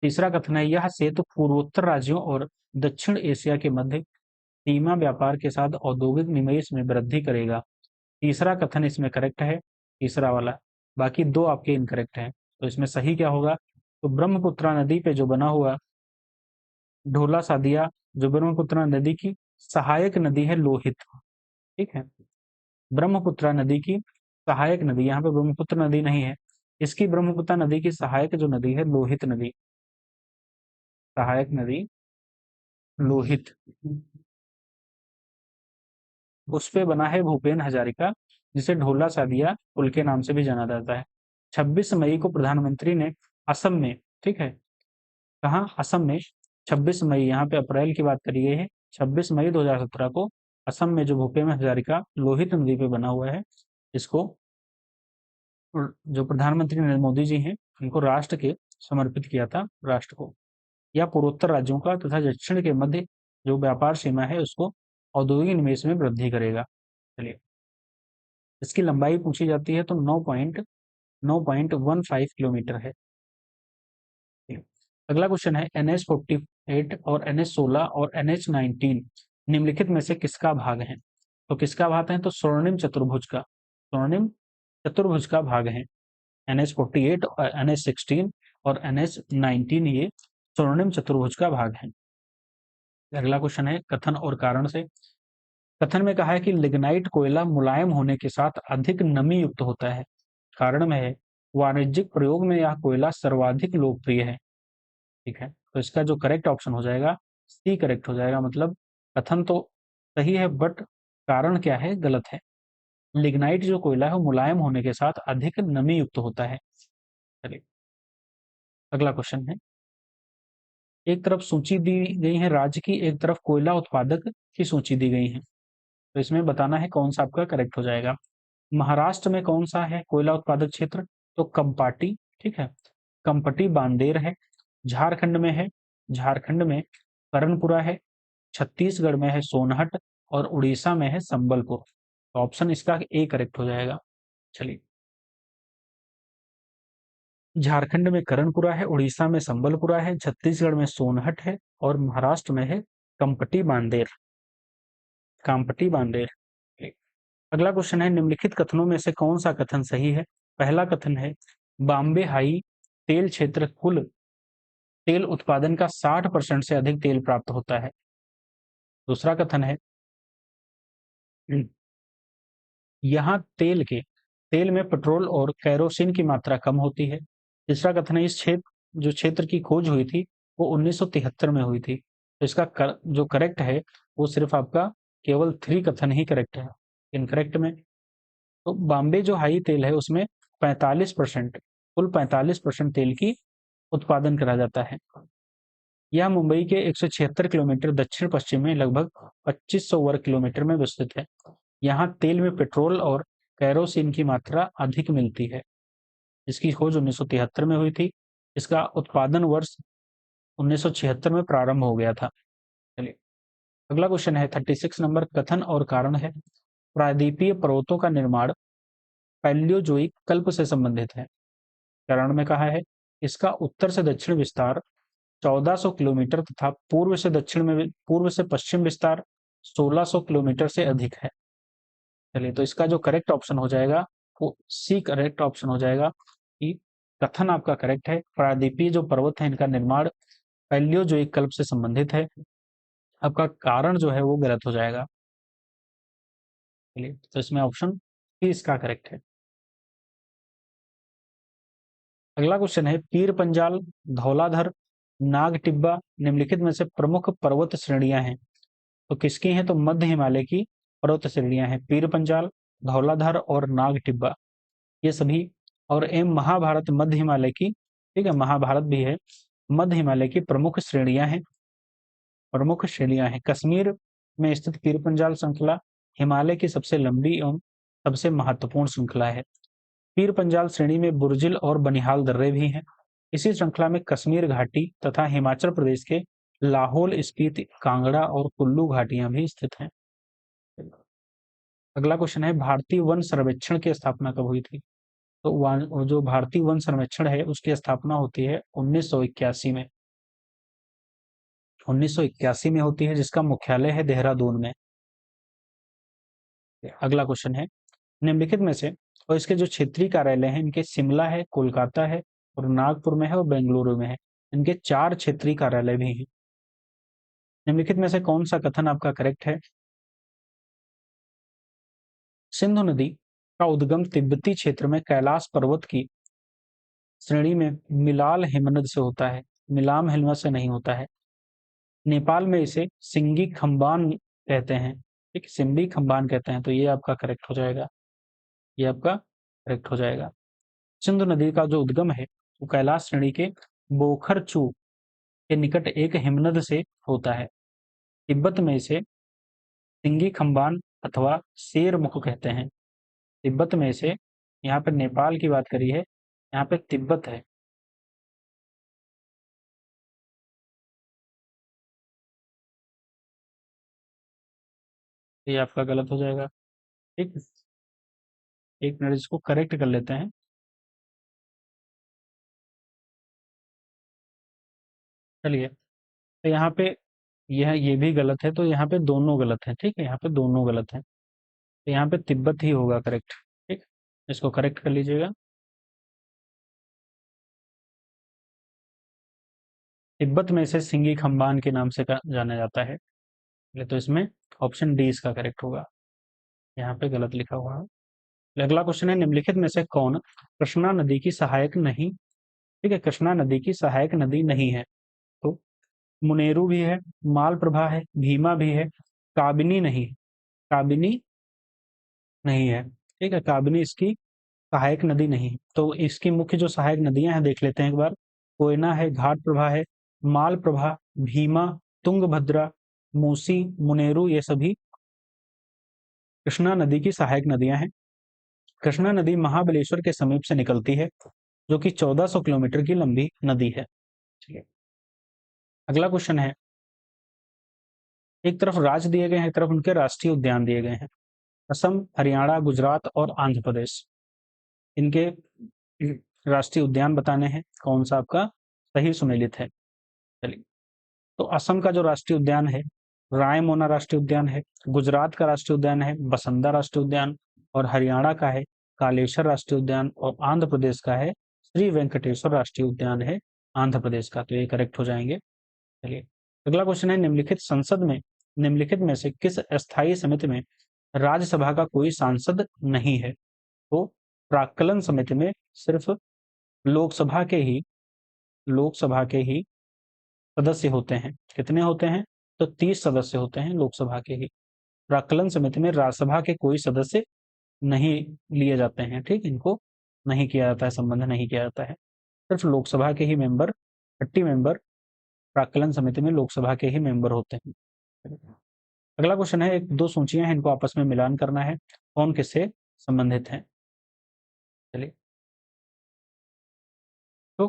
तीसरा कथन है यह सेतु पूर्वोत्तर राज्यों और दक्षिण एशिया के मध्य सीमा व्यापार के साथ औद्योगिक निवेश में वृद्धि करेगा। तीसरा कथन इसमें करेक्ट है, तीसरा वाला। बाकी दो आपके इनकरेक्ट हैं। तो इसमें सही क्या होगा? तो ब्रह्मपुत्रा नदी पे जो बना हुआ ढोला सादिया, जो ब्रह्मपुत्रा नदी की सहायक नदी है लोहित, ठीक है, ब्रह्मपुत्रा नदी की सहायक नदी, यहाँ पे ब्रह्मपुत्र नदी नहीं है, इसकी ब्रह्मपुत्रा नदी की सहायक जो नदी है लोहित नदी, सहायक नदी लोहित, उस पे बना है भूपेन हजारिका, जिसे ढोला सादिया पुल के नाम से भी जाना जाता है। 26 मई को प्रधानमंत्री ने असम में, ठीक है, कहाँ? असम में 26 मई, यहाँ पे अप्रैल की बात करी गई है। 26 मई 2017 को असम में जो भूपेन हजारिका लोहित नदी पे बना हुआ है, इसको जो प्रधानमंत्री नरेंद्र मोदी जी हैं, उनको राष्ट्र के समर्पित किया था, राष्ट्र को। या पूर्वोत्तर राज्यों का तथा दक्षिण के मध्य जो व्यापार सीमा है उसको औद्योगिक निवेश में वृद्धि करेगा। चलिए, इसकी लंबाई पूछी जाती है तो 9.15 किलोमीटर है। अगला क्वेश्चन है NH48 और NH16 और NH19 निम्नलिखित में से किसका भाग है? तो किसका भाग है? तो स्वर्णिम चतुर्भुज का, स्वर्णिम चतुर्भुज का भाग है। NH48 और NH16 और NH19 ये स्वर्णिम चतुर्भुज का भाग है। अगला क्वेश्चन है कथन और कारण से। कथन में कहा है कि लिग्नाइट कोयला मुलायम होने के साथ अधिक नमी युक्त होता है। कारण में है वाणिज्यिक प्रयोग में यह कोयला सर्वाधिक लोकप्रिय है। ठीक है, तो इसका जो करेक्ट ऑप्शन हो जाएगा सी करेक्ट हो जाएगा। मतलब कथन तो सही है बट कारण क्या है? गलत है। लिग्नाइट जो कोयला है वो मुलायम होने के साथ अधिक नमी युक्त होता है। चलिए, अगला क्वेश्चन है, एक तरफ सूची दी गई है राज्य की, एक तरफ कोयला उत्पादक की सूची दी गई है, तो इसमें बताना है कौन सा आपका करेक्ट हो जाएगा। महाराष्ट्र में कौन सा है कोयला उत्पादक क्षेत्र? तो कंपाटी, ठीक है, कंपटी बांदेर है। झारखंड में है, झारखंड में करणपुरा है। छत्तीसगढ़ में है सोनहट और उड़ीसा में है संबलपुर। तो ऑप्शन इसका ए करेक्ट हो जाएगा। चलिए, झारखंड में करणपुरा है, उड़ीसा में संबलपुरा है, छत्तीसगढ़ में सोनहट है और महाराष्ट्र में है कंपटी बांदेर, काम्पटी बांदेर। अगला क्वेश्चन है निम्नलिखित कथनों में से कौन सा कथन सही है? पहला कथन है बॉम्बे हाई तेल क्षेत्र कुल तेल उत्पादन का 60% से अधिक तेल प्राप्त होता है। दूसरा कथन है यहाँ तेल में पेट्रोल और कैरोसिन की मात्रा कम होती है। तीसरा कथन है इस क्षेत्र की खोज हुई थी वो 1973 में हुई थी। तो इसका जो करेक्ट है वो सिर्फ आपका केवल 3 कथन ही करेक्ट है। इनकरेक्ट में तो बॉम्बे जो हाई तेल है उसमें 45%, कुल 45% तेल की उत्पादन करा जाता है। यह मुंबई के 176 किलोमीटर दक्षिण पश्चिम में लगभग 2500 वर्ग किलोमीटर में विस्तृत है। यहाँ तेल में पेट्रोल और कैरोसिन की मात्रा अधिक मिलती है। इसकी खोज 1973 में हुई थी। इसका उत्पादन वर्ष 1976 में प्रारंभ हो गया था। चलिए, अगला क्वेश्चन है 36 नंबर, कथन और कारण है प्रायद्वीपीय पर्वतों का निर्माण पैलियोजोइक कल्प से संबंधित है। कारण में कहा है इसका उत्तर से दक्षिण विस्तार 1400 किलोमीटर तथा पूर्व से पश्चिम विस्तार 1600 किलोमीटर से अधिक है। चलिए, तो इसका जो करेक्ट ऑप्शन हो जाएगा वो सी करेक्ट ऑप्शन हो जाएगा कि कथन आपका करेक्ट है। प्रायद्वीपीय जो पर्वत है इनका निर्माण पैलियोजोइक कल्प से संबंधित है। आपका कारण जो है वो गलत हो जाएगा। चलिए, तो इसमें ऑप्शन सी इसका करेक्ट है। अगला क्वेश्चन है पीर पंजाल, धौलाधर, नाग टिब्बा निम्नलिखित में से प्रमुख पर्वत श्रेणियां हैं। तो किसकी हैं? तो मध्य हिमालय की पर्वत श्रेणियां हैं पीर पंजाल, धौलाधर और नाग टिब्बा, ये सभी। और एम महाभारत मध्य हिमालय की, ठीक है, महाभारत भी है, मध्य हिमालय की प्रमुख श्रेणियां हैं, प्रमुख श्रेणियां हैं। कश्मीर में स्थित पीर पंजाल श्रृंखला, हिमालय की सबसे लंबी एवं सबसे महत्वपूर्ण श्रृंखला है। पीर पंजाल श्रेणी में बुर्जिल और बनिहाल दर्रे भी हैं। इसी श्रृंखला में कश्मीर घाटी तथा हिमाचल प्रदेश के लाहौल स्पीति, कांगड़ा और कुल्लू घाटियां भी स्थित हैं। अगला क्वेश्चन है, भारतीय वन सर्वेक्षण की स्थापना कब हुई थी? तो जो भारतीय वन सर्वेक्षण है उसकी स्थापना होती है 1981 में। 1981 में होती है, जिसका मुख्यालय है देहरादून में। अगला क्वेश्चन है, निम्नलिखित में से और इसके जो क्षेत्रीय कार्यालय हैं इनके शिमला है, कोलकाता है और नागपुर में है और बेंगलुरु में है। इनके 4 क्षेत्रीय कार्यालय भी हैं। निम्नलिखित में से कौन सा कथन आपका करेक्ट है? सिंधु नदी का उद्गम तिब्बती क्षेत्र में कैलाश पर्वत की श्रेणी में मिलाल हिमनद से होता है, मिलाम हिमनद से नहीं होता है। नेपाल में इसे सिंगी खम्बान कहते हैं, ठीक, सिंबी खम्बान कहते हैं, तो ये आपका करेक्ट हो जाएगा, ये आपका करेक्ट हो जाएगा। सिंधु नदी का जो उद्गम है वो कैलाश श्रेणी के बोखरचू के निकट एक हिमनद से होता है। तिब्बत में इसे सिंगी खम्बान अथवा शेर मुख कहते हैं। तिब्बत में इसे, यहाँ पे नेपाल की बात करी है, यहाँ पे तिब्बत है। ये आपका गलत हो जाएगा, ठीक। एक मिनट, इसको करेक्ट कर लेते हैं। चलिए, तो यहाँ पे यह ये भी गलत है, तो यहाँ पे दोनों गलत है, ठीक है, यहाँ पे दोनों गलत है, तो यहाँ पे तिब्बत ही होगा करेक्ट, ठीक। इसको करेक्ट कर लीजिएगा। तिब्बत में इसे सिंगी खम्बान के नाम से जाना जाता है। पहले तो इसमें ऑप्शन डी इसका करेक्ट होगा, यहाँ पे गलत लिखा हुआ है। अगला क्वेश्चन है, निम्नलिखित में से कौन कृष्णा नदी की सहायक नहीं, ठीक है, कृष्णा नदी की सहायक नदी नहीं है? तो मुनेरू भी है, मालप्रभा है, भीमा भी है, काबिनी नहीं, काबिनी नहीं है, ठीक है, काबिनी इसकी सहायक नदी नहीं। तो इसकी मुख्य जो सहायक नदियां हैं देख लेते हैं एक बार। कोयना है, घाट प्रभा है, मालप्रभा, भीमा, तुंगभद्रा, मूसी, मुनेरू, ये सभी कृष्णा नदी की सहायक नदियां हैं। कृष्णा नदी महाबलेश्वर के समीप से निकलती है, जो कि 1400 किलोमीटर की लंबी नदी है। चलिए, अगला क्वेश्चन है, एक तरफ राज्य दिए गए हैं, एक तरफ उनके राष्ट्रीय उद्यान दिए गए हैं। असम, हरियाणा, गुजरात और आंध्र प्रदेश, इनके राष्ट्रीय उद्यान बताने हैं, कौन सा आपका सही सुमेलित है। चलिए, तो असम का जो राष्ट्रीय उद्यान है रायमोना राष्ट्रीय उद्यान है, गुजरात का राष्ट्रीय उद्यान है बसंदा राष्ट्रीय उद्यान, और हरियाणा का है कालेश्वर राष्ट्रीय उद्यान, और आंध्र प्रदेश का है श्री वेंकटेश्वर राष्ट्रीय उद्यान है आंध्र प्रदेश का, तो ये करेक्ट हो जाएंगे। चलिए, अगला क्वेश्चन है, निम्नलिखित संसद में निम्नलिखित में से किस अस्थायी समिति में राज्यसभा का कोई सांसद नहीं है? तो प्राक्कलन समिति में सिर्फ लोकसभा के ही लोकसभा के ही सदस्य होते हैं। कितने होते हैं? तो 30 सदस्य होते हैं लोकसभा के ही। प्राक्कलन समिति में राज्यसभा के कोई सदस्य नहीं लिए जाते हैं, ठीक, इनको नहीं किया जाता है, संबंध नहीं किया जाता है। सिर्फ लोकसभा के ही मेंबर, 30 मेंबर प्राक्कलन समिति में लोकसभा के ही मेंबर होते हैं। अगला क्वेश्चन है, एक दो सूचियां हैं, इनको आपस में मिलान करना है, कौन किससे संबंधित है। चलिए, तो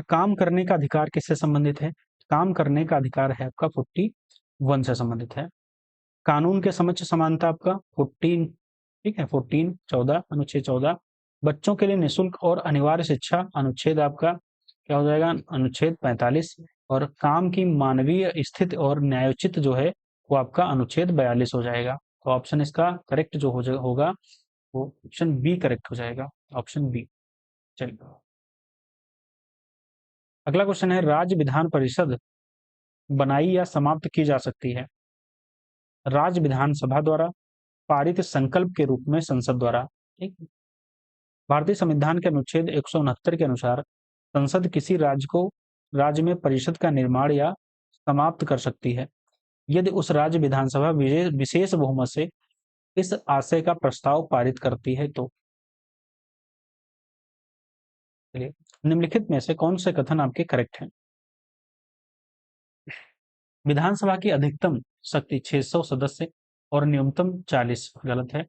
काम करने का अधिकार किससे संबंधित है? काम करने का अधिकार है आपका 41 से संबंधित है। कानून के समक्ष समानता आपका 14, ठीक है, 14 14 अनुच्छेद 14। बच्चों के लिए निःशुल्क और अनिवार्य शिक्षा अनुच्छेद आपका क्या हो जाएगा? अनुच्छेद 45। और काम की मानवीय स्थिति और न्यायोचित जो है वो आपका अनुच्छेद 42 हो जाएगा। तो ऑप्शन इसका करेक्ट जो होगा वो ऑप्शन बी करेक्ट हो जाएगा, ऑप्शन बी। चलिए, अगला क्वेश्चन है, राज्य विधान परिषद बनाई या समाप्त की जा सकती है? राज्य विधानसभा द्वारा, पारित संकल्प के रूप में संसद द्वारा, ठीक। भारतीय संविधान के अनुच्छेद 169 के अनुसार संसद किसी राज्य में परिषद का निर्माण या समाप्त कर सकती है यदि उस राज्य विधानसभा विशेष बहुमत से इस आशय का प्रस्ताव पारित करती है। तो चलिए, निम्नलिखित में से कौन से कथन आपके करेक्ट हैं? विधानसभा की अधिकतम शक्ति 600 सदस्य, और न्यूनतम 40, गलत है।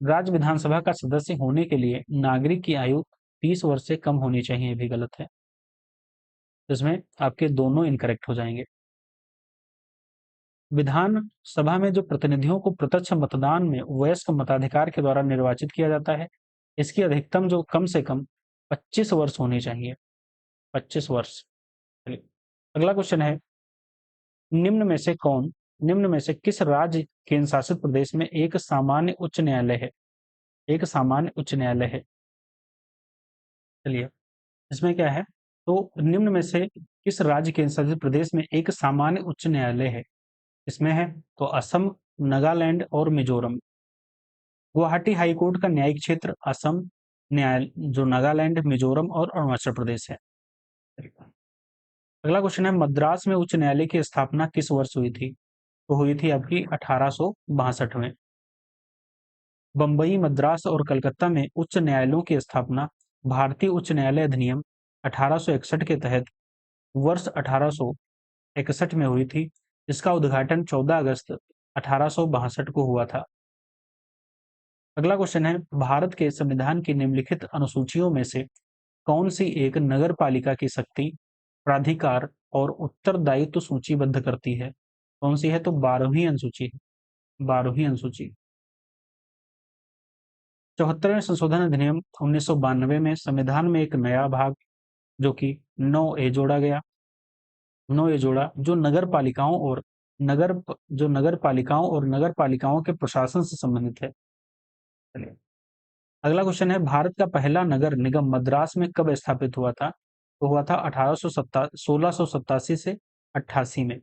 राज्य विधानसभा का सदस्य होने के लिए नागरिक की आयु 30 वर्ष से कम होनी चाहिए, भी गलत है। इसमें आपके दोनों इनकरेक्ट हो जाएंगे। विधान सभा में जो प्रतिनिधियों को प्रत्यक्ष मतदान में वयस्क मताधिकार के द्वारा निर्वाचित किया जाता है, इसकी अधिकतम जो कम से कम 25 वर्ष होनी चाहिए, 25 वर्ष। अगला क्वेश्चन है, निम्न में से कौन निम्न में से किस राज्य केंद्र शासित प्रदेश में एक सामान्य उच्च न्यायालय है? एक सामान्य उच्च न्यायालय है। चलिए, इसमें क्या है, तो निम्न में से किस राज्य केंद्र शासित प्रदेश में एक सामान्य उच्च न्यायालय है? इसमें है तो असम, नागालैंड और मिजोरम। गुवाहाटी हाईकोर्ट का न्यायिक क्षेत्र असम, न्यायालय जो नागालैंड, मिजोरम और अरुणाचल प्रदेश है। अगला क्वेश्चन है, मद्रास में उच्च न्यायालय की स्थापना किस वर्ष हुई थी? तो हुई थी आपकी 1862 में। बंबई, मद्रास और कलकत्ता में उच्च न्यायालयों की स्थापना भारतीय उच्च न्यायालय अधिनियम 1861 के तहत वर्ष 1861 में हुई थी। इसका उद्घाटन 14 अगस्त 1862 को हुआ था। अगला क्वेश्चन है, भारत के संविधान की निम्नलिखित अनुसूचियों में से कौन सी एक नगर पालिका की शक्ति, प्राधिकार और उत्तरदायित्व सूचीबद्ध करती है? कौन सी है? तो 12वीं अनुसूची। 12वीं अनुसूची। 74वें संशोधन अधिनियम 1992 में संविधान में एक नया भाग जो कि 9A जोड़ा गया। 9A जोड़ा जो नगर पालिकाओं और नगर पालिकाओं के प्रशासन से संबंधित है। चलिए, अगला क्वेश्चन है, भारत का पहला नगर निगम मद्रास में कब स्थापित हुआ था? तो हुआ था 1687 से 88 में।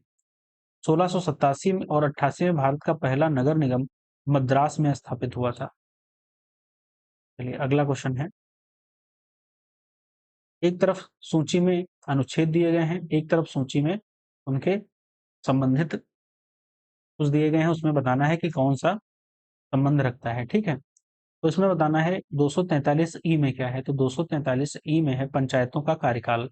1687 में और 88 में भारत का पहला नगर निगम मद्रास में स्थापित हुआ था। चलिए, अगला क्वेश्चन है, एक तरफ सूची में अनुच्छेद दिए गए हैं, एक तरफ सूची में उनके संबंधित कुछ दिए गए हैं, उसमें बताना है कि कौन सा संबंध रखता है। ठीक है, तो इसमें बताना है 243 ई में क्या है? तो 243 ई में है पंचायतों का कार्यकाल।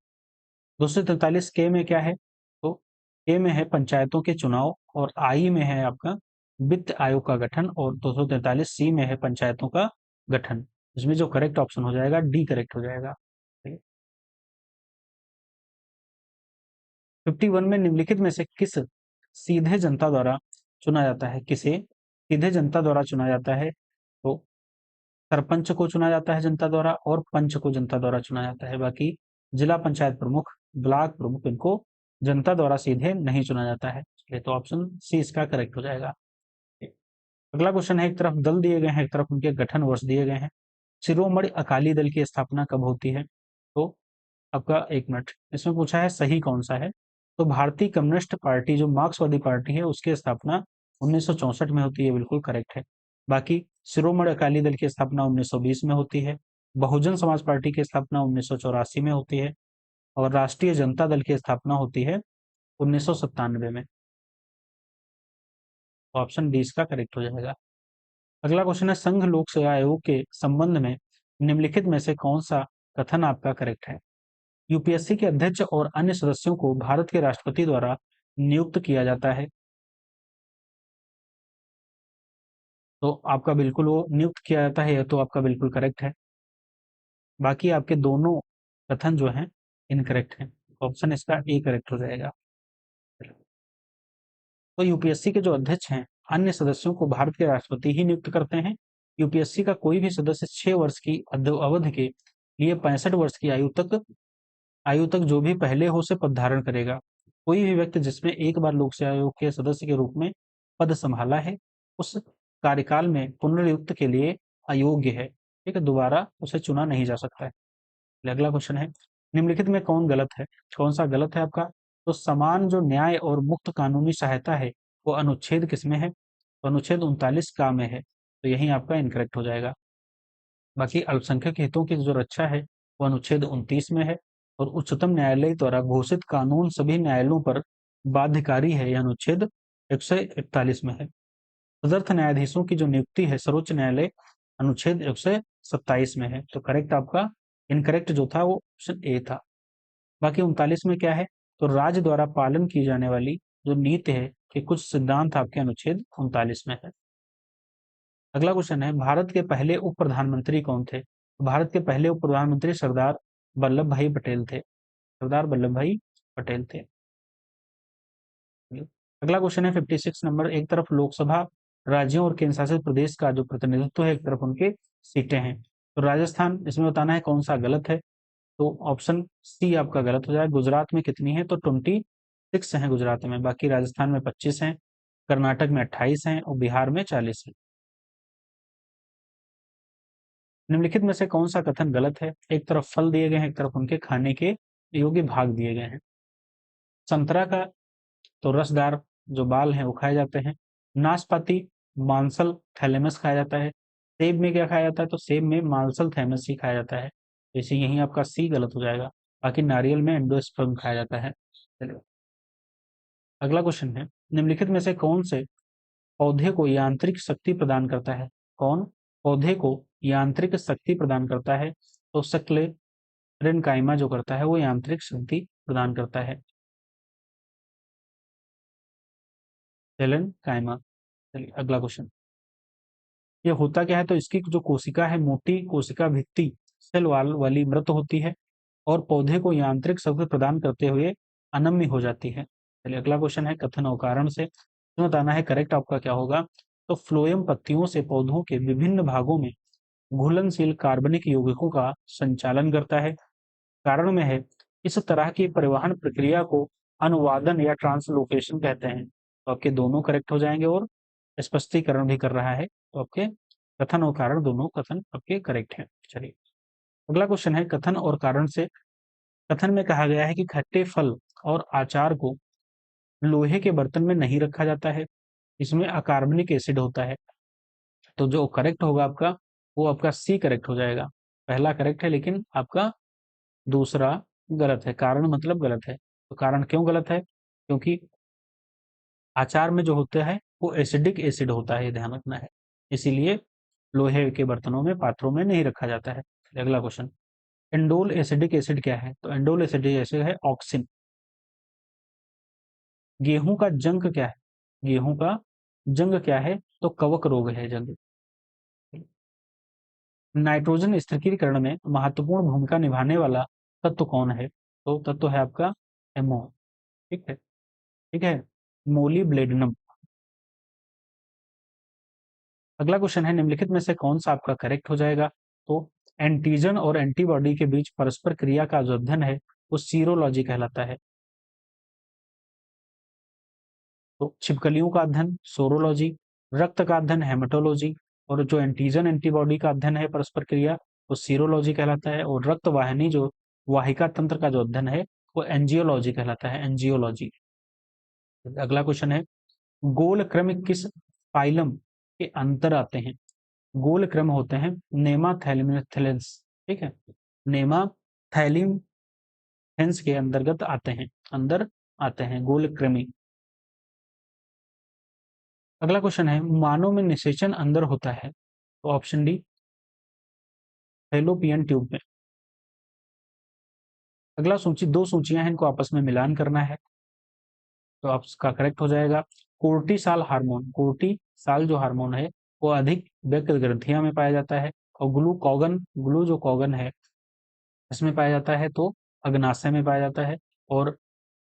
243 के में क्या है? तो के में है पंचायतों के चुनाव और आई में है आपका वित्त आयोग का गठन और 243 सी में है पंचायतों का गठन। इसमें जो करेक्ट ऑप्शन हो जाएगा डी करेक्ट हो जाएगा। 51 में निम्नलिखित में से किस सीधे जनता द्वारा चुना जाता है? किसे सीधे जनता द्वारा चुना जाता है? तो सरपंच को चुना जाता है जनता द्वारा और पंच को जनता द्वारा चुना जाता है। बाकी जिला पंचायत प्रमुख, ब्लॉक प्रमुख, इनको जनता द्वारा सीधे नहीं चुना जाता है। ये तो ऑप्शन सी इसका करेक्ट हो जाएगा। अगला क्वेश्चन है, एक तरफ दल दिए गए हैं, एक तरफ उनके गठन वर्ष दिए गए हैं। शिरोमणि अकाली दल की स्थापना कब होती है? तो आपका 1 मिनट, इसमें पूछा है सही कौन सा है? तो भारतीय कम्युनिस्ट पार्टी जो मार्क्सवादी पार्टी है उसकी स्थापना 1964 में होती है, बिल्कुल करेक्ट है। बाकी शिरोमणि अकाली दल की स्थापना 1920 में होती है, बहुजन समाज पार्टी की स्थापना 1984 में होती है और राष्ट्रीय जनता दल की स्थापना होती है 1997 में। ऑप्शन डी इसका करेक्ट हो जाएगा। अगला क्वेश्चन है, संघ लोक सेवा आयोग के संबंध में निम्नलिखित में से कौन सा कथन आपका करेक्ट है? यूपीएससी के अध्यक्ष और अन्य सदस्यों को भारत के राष्ट्रपति द्वारा नियुक्त किया जाता है। तो आपका बिल्कुल वो नियुक्त किया जाता है, यह तो आपका बिल्कुल करेक्ट है। बाकी आपके दोनों कथन जो हैं इनकरेक्ट हैं। ऑप्शन इसका ए करेक्ट हो जाएगा। तो यूपीएससी के जो अध्यक्ष हैं अन्य सदस्यों को भारत के राष्ट्रपति ही नियुक्त करते हैं। यूपीएससी का कोई भी सदस्य 6 वर्ष की अवधि के लिए 65 वर्ष की आयु तक जो भी पहले हो से पद धारण करेगा। कोई भी व्यक्ति जिसमें एक बार लोक सेवा आयोग के सदस्य के रूप में पद संभाला है उस कार्यकाल में पुनर्नियुक्त के लिए अयोग्य है। ठीक है, दोबारा उसे चुना नहीं जा सकता है। अगला क्वेश्चन है, निम्नलिखित में कौन गलत है? कौन सा गलत है आपका? तो समान जो न्याय और मुक्त कानूनी सहायता है वो अनुच्छेद किसमें है? तो अनुच्छेद 39 का में है, तो यही आपका इनकरेक्ट हो जाएगा। बाकी अल्पसंख्यक हितों की जो रक्षा है वो अनुच्छेद 29 में है और उच्चतम न्यायालय द्वारा घोषित कानून सभी न्यायालयों पर बाध्यकारी है, यह अनुच्छेद 141 में है। तदर्थ न्यायाधीशों की जो नियुक्ति है सर्वोच्च न्यायालय अनुच्छेद 127 में है। तो करेक्ट आपका इनकरेक्ट जो था वो ऑप्शन ए था। बाकी 39 में क्या है? तो राज्य द्वारा पालन की जाने वाली जो नीति है कि कुछ सिद्धांत आपके अनुच्छेद 39 में है। अगला क्वेश्चन है, भारत के पहले उप प्रधानमंत्री कौन थे? भारत के पहले उप प्रधानमंत्री सरदार वल्लभ भाई पटेल थे। सरदार वल्लभ भाई पटेल थे। अगला क्वेश्चन है 56 नंबर, एक तरफ लोकसभा राज्यों और केंद्र शासित प्रदेश का जो प्रतिनिधित्व है, एक तरफ उनके सीटें हैं। तो राजस्थान, इसमें बताना है कौन सा गलत है। तो ऑप्शन सी आपका गलत हो जाएगा। गुजरात में कितनी है? तो 26 हैं गुजरात में, बाकी राजस्थान में 25 हैं, कर्नाटक में 28 हैं और बिहार में 40 हैं। निम्नलिखित में से कौन सा कथन गलत है? एक तरफ फल दिए गए हैं, एक तरफ उनके खाने के योग्य भाग दिए गए हैं। संतरा का तो रसदार जो बाल हैं वो खाए जाते हैं। नाशपाती मांसल थैलेमस खाया जाता है। सेब में क्या खाया जाता है? तो सेब में मांसल थैलेमस ही खाया जाता है। जैसे यहीं आपका सी गलत हो जाएगा। बाकी नारियल में एंडोस्पर्म खाया जाता है। चलिए अगला क्वेश्चन है, निम्नलिखित में से कौन से पौधे को यांत्रिक शक्ति प्रदान करता है? कौन पौधे को यांत्रिक शक्ति प्रदान करता है? तो सक्लेरेनकाइमा जो करता है वो यांत्रिक शक्ति प्रदान करता है। सेलेनकाइमा। चलिए अगला क्वेश्चन, ये होता क्या है? तो इसकी जो कोशिका है, मोटी कोशिका भित्ति सेल वाल वाली मृत होती है और पौधे को यांत्रिक शक्ति प्रदान करते हुए अनम्य हो जाती है। चलिए अगला क्वेश्चन है, कथन और कारण से तो बताना है करेक्ट आपका क्या होगा। तो फ्लोएम पत्तियों से पौधों के विभिन्न भागों में घुलनशील कार्बनिक यौगिकों का संचालन करता है। कारण में है, इस तरह की परिवहन प्रक्रिया को अनुवादन या ट्रांसलोकेशन कहते हैं। तो आपके दोनों करेक्ट हो जाएंगे और स्पष्टीकरण भी कर रहा है, तो आपके कथन और कारण दोनों कथन आपके करेक्ट हैं। चलिए अगला क्वेश्चन है, कथन और कारण से। कथन में कहा गया है कि खट्टे फल और अचार को लोहे के बर्तन में नहीं रखा जाता है, इसमें अकार्बनिक एसिड होता है। तो जो करेक्ट होगा आपका, वो आपका सी करेक्ट हो जाएगा। पहला करेक्ट है लेकिन आपका दूसरा गलत है। कारण मतलब गलत है। तो कारण क्यों गलत है? क्योंकि अचार में जो होता है वो एसिडिक एसिड होता है, ये ध्यान रखना है। इसीलिए लोहे के बर्तनों में, पात्रों में नहीं रखा जाता है। अगला क्वेश्चन, एंडोल एसिडिक एसिड क्या है? तो एंडोल एसिडिक एसिड है ऑक्सिन। गेहूं का जंक क्या है? गेहूं का जंग क्या है? तो कवक रोग है जंग। नाइट्रोजन स्थिरीकरण में महत्वपूर्ण भूमिका निभाने वाला तत्व कौन है? तो तत्व है आपका एमओ। ठीक है, ठीक है, मोलिब्लेडनम। अगला क्वेश्चन है, निम्नलिखित में से कौन सा आपका करेक्ट हो जाएगा? तो एंटीजन और एंटीबॉडी के बीच परस्पर क्रिया का जो अध्ययन है वो सीरोलॉजी कहलाता है। तो छिपकलियों का अध्ययन सोरोलॉजी, रक्त का अध्ययन हेमेटोलॉजी, और जो एंटीजन एंटीबॉडी का अध्ययन है परस्पर क्रिया वो सीरोलॉजी कहलाता है, और रक्त वाहिनी जो वाहिका तंत्र का जो अध्ययन है वो एंजियोलॉजी कहलाता है, एंजियोलॉजी। अगला क्वेश्चन है, गोल क्रम किस फाइलम के अंतर आते हैं? गोल क्रम होते हैं नेमाथैलिमेथेलेंस। ठीक है, नेमाथैलिमेंस के अंतर्गत आते हैं, अंदर आते हैं गोल कृमि। अगला क्वेश्चन है, मानव में निषेचन अंदर होता है? तो ऑप्शन डी फैलोपियन ट्यूब में। अगला सूची, दो सूचियां हैं, इनको आपस में मिलान करना है। तो आपका करेक्ट हो जाएगा कोर्टिसाल हार्मोन। कोर्टिसाल जो हार्मोन है वो अधिक व्यक्त ग्रंथियां में पाया जाता है, और ग्लूकॉगन, ग्लू जो कॉगन है इसमें पाया जाता है तो अग्नाशय में पाया जाता है। और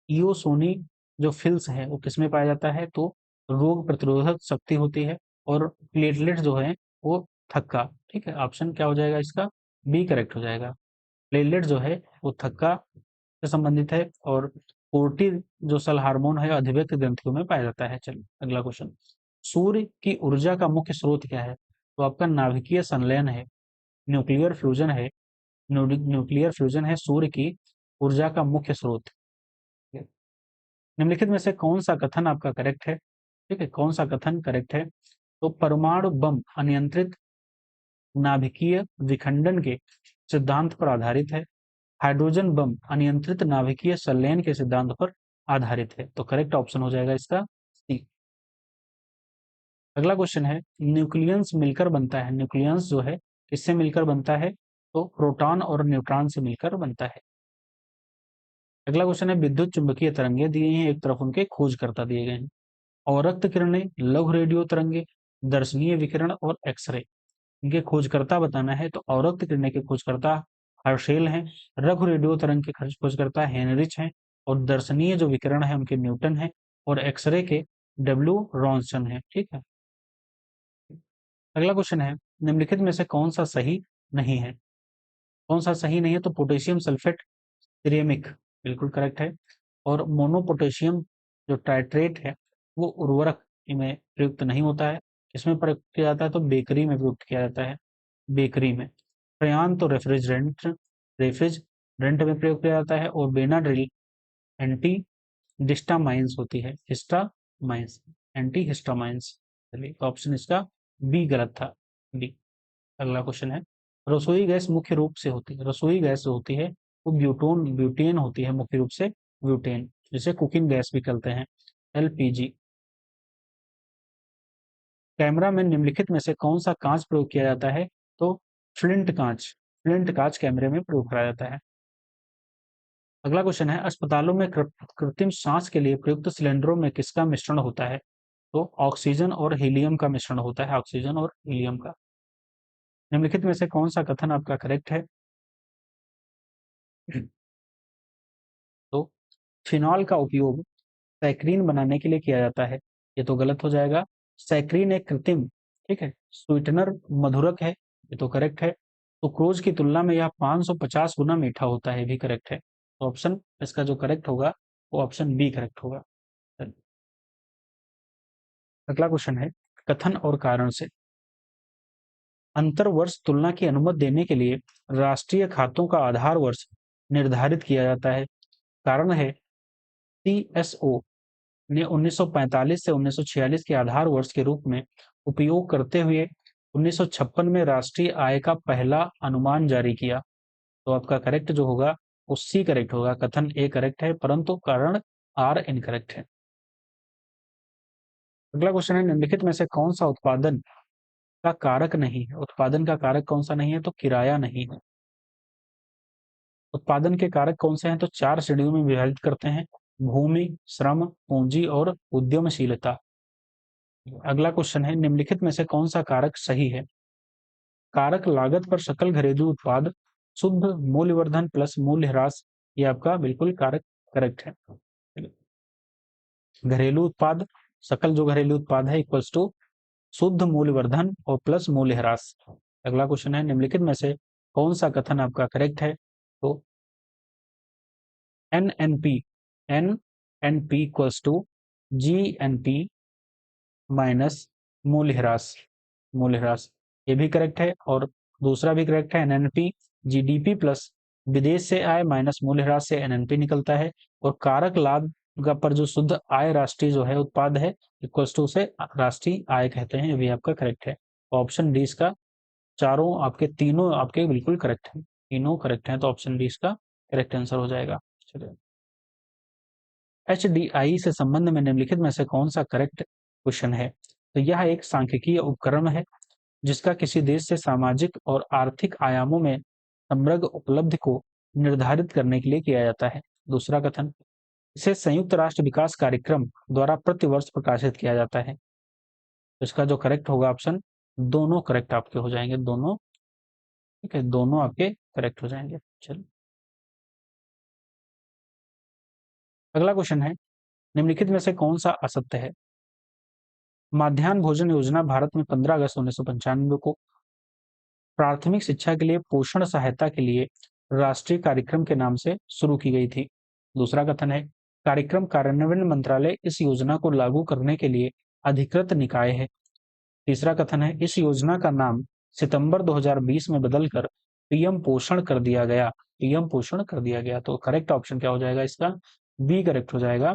इओसोनी जो फिल्स है वो किसमें पाया जाता है? तो रोग प्रतिरोधक शक्ति होती है। और प्लेटलेट जो है वो थक्का। ठीक है, ऑप्शन क्या हो जाएगा इसका? बी करेक्ट हो जाएगा। प्लेटलेट जो है वो थक्का से संबंधित है, और कोर्टी जो सल हार्मोन है अधिव्यक्त ग्रंथियों में पाया जाता है। चलिए अगला क्वेश्चन, सूर्य की ऊर्जा का मुख्य स्रोत क्या है? तो आपका नाभिकीय संलयन है, न्यूक्लियर फ्यूजन है। न्यूक्लियर फ्यूजन है सूर्य की ऊर्जा का मुख्य स्रोत। निम्नलिखित में से कौन सा कथन आपका करेक्ट है? ठीक है, कौन सा कथन करेक्ट है? तो परमाणु बम अनियंत्रित नाभिकीय विखंडन के सिद्धांत पर आधारित है। हाइड्रोजन बम अनियंत्रित नाभिकीय संलयन के सिद्धांत पर आधारित है। तो करेक्ट ऑप्शन हो जाएगा इसका सी। अगला क्वेश्चन है, न्यूक्लियस मिलकर बनता है। न्यूक्लियस जो है किससे मिलकर बनता है? तो प्रोटॉन और न्यूट्रॉन से मिलकर बनता है। अगला क्वेश्चन है, विद्युत चुंबकीय तरंगे दी गई हैं, एक तरफ उनके खोजकर्ता दिए गए हैं। अवरक्त किरणें, लघु रेडियो तरंगे, दर्शनीय विकिरण और एक्सरे। इनके खोजकर्ता बताना है तो अवरक्त किरणें के खोजकर्ता हर्शेल हैं, लघु रेडियो तरंग के खोजकर्ता हेनरिच हैं, और दर्शनीय जो विकिरण है उनके न्यूटन है, और एक्सरे के डब्ल्यू रॉन्सन है। ठीक है। अगला क्वेश्चन है, निम्नलिखित में से कौन सा सही नहीं है? कौन सा सही नहीं है? तो पोटेशियम सल्फेट सिरेमिक बिल्कुल करेक्ट है, और मोनोपोटेशियम जो टाइट्रेट है वो उर्वरक में प्रयुक्त नहीं होता है। इसमें प्रयुक्त किया जाता है तो बेकरी में प्रयुक्त किया जाता है, बेकरी में। फ्रेयान तो रेफ्रिजरेंट में प्रयोग किया जाता है, और बेनाड्रिल एंटी डिस्टामाइंस होती है, हिस्टामाइंस, एंटी हिस्टामाइंस। चलिए, तो ऑप्शन इसका बी गलत था, बी। अगला क्वेश्चन है, रसोई गैस मुख्य रूप से होती है, रसोई गैस जो होती है वो ब्यूटेन होती है, मुख्य रूप से ब्यूटेन, जिसे कुकिंग गैस भी कहते हैं, एलपीजी। कैमरा में निम्नलिखित में से कौन सा कांच प्रयोग किया जाता है? तो फ्लिंट कांच कैमरे में प्रयोग किया जाता है। अगला क्वेश्चन है, अस्पतालों में कृत्रिम सांस के लिए प्रयुक्त सिलेंडरों में किसका मिश्रण होता है? तो ऑक्सीजन और हीलियम का मिश्रण होता है, ऑक्सीजन और हीलियम का। निम्नलिखित में से कौन सा कथन आपका करेक्ट है? तो फिनॉल का उपयोग सैक्रीन बनाने के लिए किया जाता है, ये तो गलत हो जाएगा। सैक्रीन एक कृत्रिम, ठीक है, स्वीटनर, मधुरक है, ये तो करेक्ट है। सुक्रोज की तुलना में यह 550 गुना मीठा होता है, भी करेक्ट है। तो ऑप्शन इसका जो करेक्ट होगा वो ऑप्शन बी करेक्ट होगा। अगला क्वेश्चन है, कथन और कारण से। अंतर वर्ष तुलना की अनुमति देने के लिए राष्ट्रीय खातों का आधार वर्ष निर्धारित किया जाता है। कारण है, सीएसओ ने 1945 से 1946 के आधार वर्ष के रूप में उपयोग करते हुए 1956 में राष्ट्रीय आय का पहला अनुमान जारी किया। तो आपका करेक्ट जो होगा वो सी करेक्ट होगा, कथन ए करेक्ट है, परंतु कारण आर इनकरेक्ट है। अगला क्वेश्चन है, निम्नलिखित में से कौन सा उत्पादन का कारक नहीं है? उत्पादन का कारक कौन सा नहीं है? तो किराया नहीं है। उत्पादन के कारक कौन से हैं? तो 4 श्रेणियों में विभाजित करते हैं, भूमि, श्रम, पूंजी और उद्यमशीलता। अगला क्वेश्चन है, निम्नलिखित में से कौन सा कारक सही है? कारक लागत पर सकल घरेलू उत्पाद, शुद्ध मूल्यवर्धन प्लस मूल्य ह्रास, ये आपका बिल्कुल कारक करेक्ट है। घरेलू उत्पाद, सकल जो घरेलू उत्पाद है इक्वल्स टू शुद्ध मूल्यवर्धन और प्लस मूल्य ह्रास। अगला क्वेश्चन है, निम्नलिखित में से कौन सा कथन आपका करेक्ट है? तो NNP NNP equals to GNP minus मूल्य ह्रास, ये भी करेक्ट है, और दूसरा भी करेक्ट है, एनएनपी जीडीपी प्लस विदेश से आय माइनस मूल्य ह्रास से एनएनपी निकलता है, और कारक लाभ पर जो शुद्ध आय राष्ट्रीय जो है उत्पाद है इक्वल्स टू से राष्ट्रीय आय कहते हैं, ये भी आपका करेक्ट है। ऑप्शन डी इसका, चारों आपके तीनों आपके बिल्कुल करेक्ट हैं, तीनों करेक्ट हैं, तो ऑप्शन डी इसका करेक्ट आंसर हो जाएगा। चलिए, एचडीआई से संबंध में निम्नलिखित में से कौन सा करेक्ट क्वेश्चन है? तो यह एक सांख्यिकीय उपकरण है जिसका किसी देश से सामाजिक और आर्थिक आयामों में समग्र उपलब्धि को निर्धारित करने के लिए किया जाता है। दूसरा कथन, इसे संयुक्त राष्ट्र विकास कार्यक्रम द्वारा प्रतिवर्ष प्रकाशित किया जाता है। तो इसका जो करेक्ट होगा ऑप्शन, दोनों करेक्ट आपके हो जाएंगे, दोनों, ठीक है, दोनों आपके करेक्ट हो जाएंगे। चलिए, अगला क्वेश्चन है, निम्नलिखित में से कौन सा असत्य है? माध्याह्न भोजन योजना भारत में 15 अगस्त 1995 को प्राथमिक शिक्षा के लिए पोषण सहायता के लिए राष्ट्रीय कार्यक्रम के नाम से शुरू की गई थी। दूसरा कथन है, कार्यक्रम कार्यान्वयन मंत्रालय इस योजना को लागू करने के लिए अधिकृत निकाय है। तीसरा कथन है, इस योजना का नाम सितंबर 2020 में बदलकर पीएम पोषण कर दिया गया, पीएम पोषण कर दिया गया। तो करेक्ट ऑप्शन क्या हो जाएगा इसका? बी करेक्ट हो जाएगा,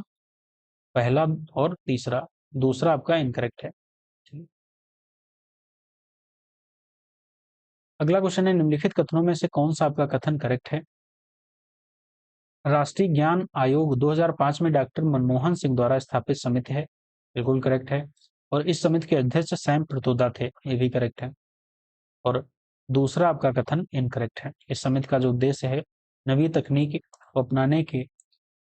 पहला और तीसरा, दूसरा आपका इनकरेक्ट है। अगला क्वेश्चन है, निम्नलिखित कथनों में से कौन सा आपका कथन करेक्ट है? राष्ट्रीय ज्ञान आयोग 2005 में डॉक्टर मनमोहन सिंह द्वारा स्थापित समिति है, बिल्कुल करेक्ट है, और इस समिति के अध्यक्ष सैम पित्रोदा थे, ये भी करेक्ट है। और दूसरा आपका कथन इनकरेक्ट है। इस समिति का जो उद्देश्य है नवी तकनीक को अपनाने के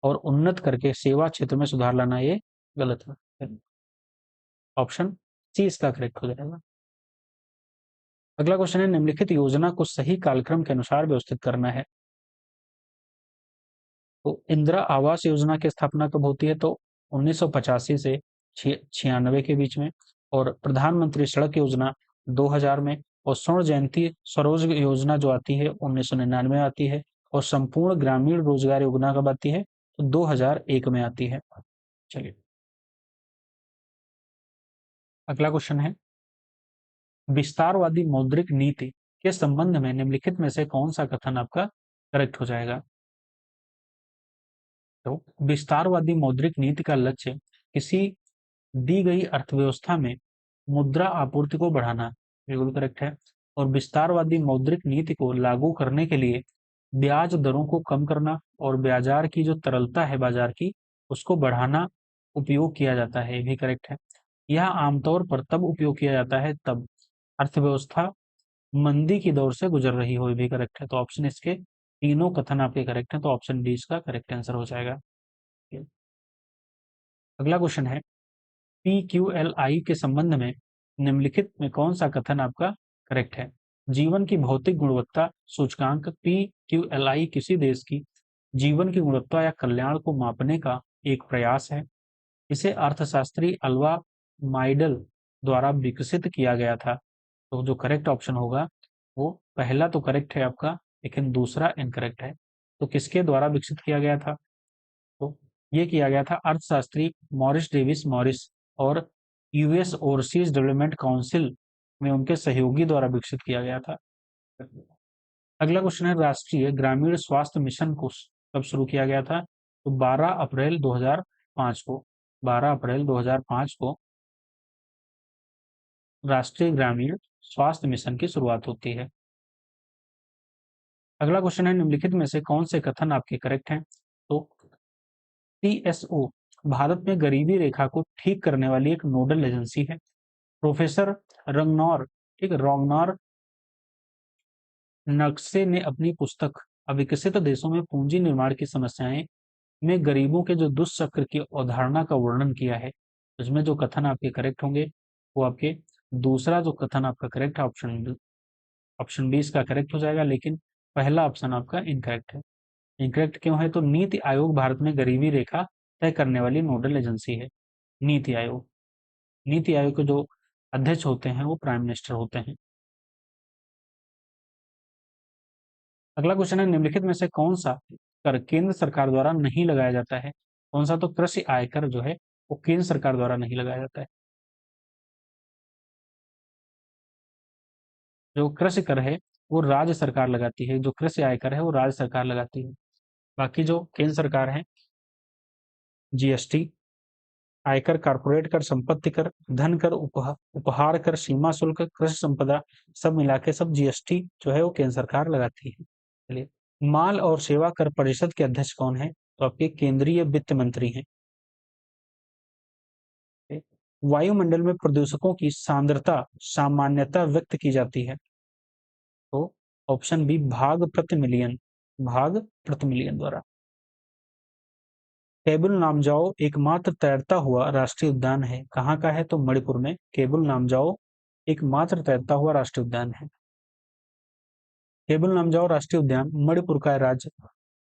और उन्नत करके सेवा क्षेत्र में सुधार लाना, ये गलत है। ऑप्शन सी इसका करेक्ट हो जाएगा। अगला क्वेश्चन है, निम्नलिखित योजना को सही कालक्रम के अनुसार व्यवस्थित करना है। तो इंदिरा आवास योजना की स्थापना कब होती है? तो 1985 से 96 के बीच में। और प्रधानमंत्री सड़क योजना 2000 में। और स्वर्ण जयंती स्वरोज योजना जो आती है 1999 आती है। और संपूर्ण ग्रामीण रोजगार योजना कब आती है? तो 2001 में आती है। चलिए अगला क्वेश्चन है, विस्तारवादी मौद्रिक नीति के संबंध में निम्नलिखित में से कौन सा कथन आपका करेक्ट हो जाएगा? तो विस्तारवादी मौद्रिक नीति का लक्ष्य किसी दी गई अर्थव्यवस्था में मुद्रा आपूर्ति को बढ़ाना, बिल्कुल करेक्ट है। और विस्तारवादी मौद्रिक नीति को लागू करने के लिए ब्याज दरों को कम करना और बाजार की जो तरलता है बाजार की उसको बढ़ाना उपयोग किया जाता है, ये भी करेक्ट है। यह आमतौर पर तब उपयोग किया जाता है तब अर्थव्यवस्था मंदी की दौर से गुजर रही हो, ये भी करेक्ट है। तो ऑप्शन इसके तीनों कथन आपके करेक्ट हैं, तो ऑप्शन डी इसका करेक्ट आंसर हो जाएगा। अगला क्वेश्चन है, PQLI के संबंध में निम्नलिखित में कौन सा कथन आपका करेक्ट है? जीवन की भौतिक गुणवत्ता सूचकांक PQLI किसी देश की जीवन की गुणवत्ता या कल्याण को मापने का एक प्रयास है। इसे अर्थशास्त्री अल्वा माइडल द्वारा विकसित किया गया था। तो जो करेक्ट ऑप्शन होगा वो पहला तो करेक्ट है आपका, लेकिन दूसरा इनकरेक्ट है। तो किसके द्वारा विकसित किया गया था? तो ये किया गया था अर्थशास्त्री मॉरिस डेविस मॉरिस और यूएस ओवरसीज डेवलपमेंट काउंसिल में उनके सहयोगी द्वारा विकसित किया गया था। अगला क्वेश्चन है, राष्ट्रीय ग्रामीण स्वास्थ्य मिशन को कब शुरू किया गया था? तो 12 अप्रैल 2005 को। 12 अप्रैल 2005 को राष्ट्रीय ग्रामीण स्वास्थ्य मिशन की शुरुआत होती है। अगला क्वेश्चन है, निम्नलिखित में से कौन से कथन आपके करेक्ट हैं? तो टीएसओ भारत में गरीबी रेखा को ठीक करने वाली एक नोडल एजेंसी है। प्रोफेसर रंगनौर ठीक रोगनौर नक्शे ने अपनी पुस्तक अविकसित देशों में पूंजी निर्माण की समस्याएं में गरीबों के जो दुष्चक्र की अवधारणा का वर्णन किया है। उसमें जो कथन आपके करेक्ट होंगे वो आपके दूसरा जो कथन आपका करेक्ट है ऑप्शन बी इसका करेक्ट हो जाएगा, लेकिन पहला ऑप्शन आपका इनकरेक्ट है। इनकरेक्ट क्यों है? तो नीति आयोग भारत में गरीबी रेखा तय करने वाली नोडल एजेंसी है। नीति आयोग, नीति आयोग के जो अध्यक्ष होते हैं वो प्राइम मिनिस्टर होते हैं। अगला क्वेश्चन है, निम्नलिखित में से कौन सा कर केंद्र सरकार द्वारा नहीं लगाया जाता है? कौन सा? तो कृषि आयकर जो है वो केंद्र सरकार द्वारा नहीं लगाया जाता है। जो कृषि कर है वो राज्य सरकार लगाती है, जो कृषि आयकर है वो राज्य सरकार लगाती है। बाकी जो केंद्र सरकार है, जीएसटी, आयकर, कॉर्पोरेट कर, संपत्ति कर, धन कर, उपहार कर, सीमा शुल्क, कृषि संपदा, सब मिला के सब जीएसटी जो है वो केंद्र सरकार लगाती है। चलिए, माल और सेवा कर परिषद के अध्यक्ष कौन है? तो आपके केंद्रीय वित्त मंत्री हैं। वायुमंडल में प्रदूषकों की सांद्रता सामान्यतः व्यक्त की जाती है। तो ऑप्शन बी भाग प्रति मिलियन, भाग प्रति मिलियन द्वारा। केबुल लामजाओ एकमात्र तैरता हुआ राष्ट्रीय उद्यान है, कहाँ का है? तो मणिपुर में केबुल लामजाओ एकमात्र तैरता हुआ राष्ट्रीय उद्यान है। केबुल लामजाओ राष्ट्रीय उद्यान मणिपुर का राज्य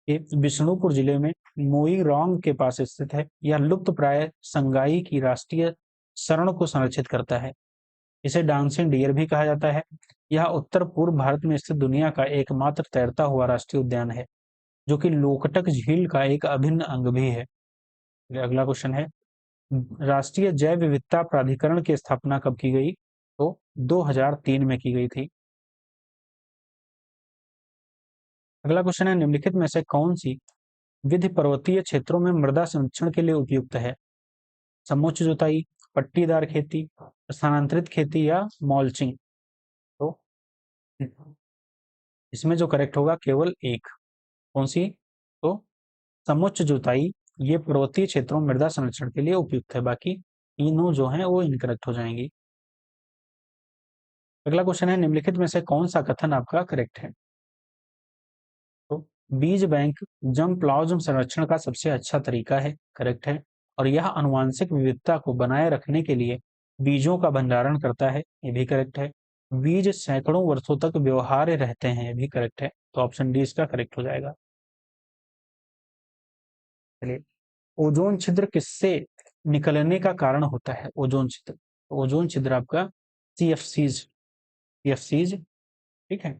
के बिष्णुपुर जिले में मोइरांग के पास स्थित है। यह लुप्त प्राय संगाई की राष्ट्रीय शरण को संरक्षित करता है। इसे डांसिंग डियर भी कहा जाता है। यह उत्तर पूर्व भारत में स्थित दुनिया का एकमात्र तैरता हुआ राष्ट्रीय उद्यान है, जो कि लोकटक झील का एक अभिन्न अंग भी है। अगला क्वेश्चन है, राष्ट्रीय जैव विविधता प्राधिकरण की स्थापना कब की गई? तो 2003 में की गई थी। अगला क्वेश्चन है, निम्नलिखित में से कौन सी विधि पर्वतीय क्षेत्रों में मृदा संरक्षण के लिए उपयुक्त है? समोच्च जुताई, पट्टीदार खेती, स्थानांतरित खेती या मल्चिंग? तो इसमें जो करेक्ट होगा केवल एक, कौन सी? तो समोच्च जुताई ये पर्वतीय क्षेत्रों में मृदा संरक्षण के लिए उपयुक्त है, बाकी तीनों जो हैं वो इनकरेक्ट हो जाएंगी। अगला क्वेश्चन है, निम्नलिखित में से कौन सा कथन आपका करेक्ट है? तो बीज बैंक जम प्लाज्म संरक्षण का सबसे अच्छा तरीका है, करेक्ट है। और यह आनुवांशिक विविधता को बनाए रखने के लिए बीजों का भंडारण करता है, ये भी करेक्ट है। बीज सैकड़ों वर्षों तक व्यवहार्य रहते हैं, ये भी करेक्ट है। तो ऑप्शन डी इसका करेक्ट हो जाएगा। चलिए, ओजोन छिद्र किससे निकलने का कारण होता है? ओजोन छिद्र, ओजोन छिद्र आपका सीएफसीज, सीएफसीज, ठीक है।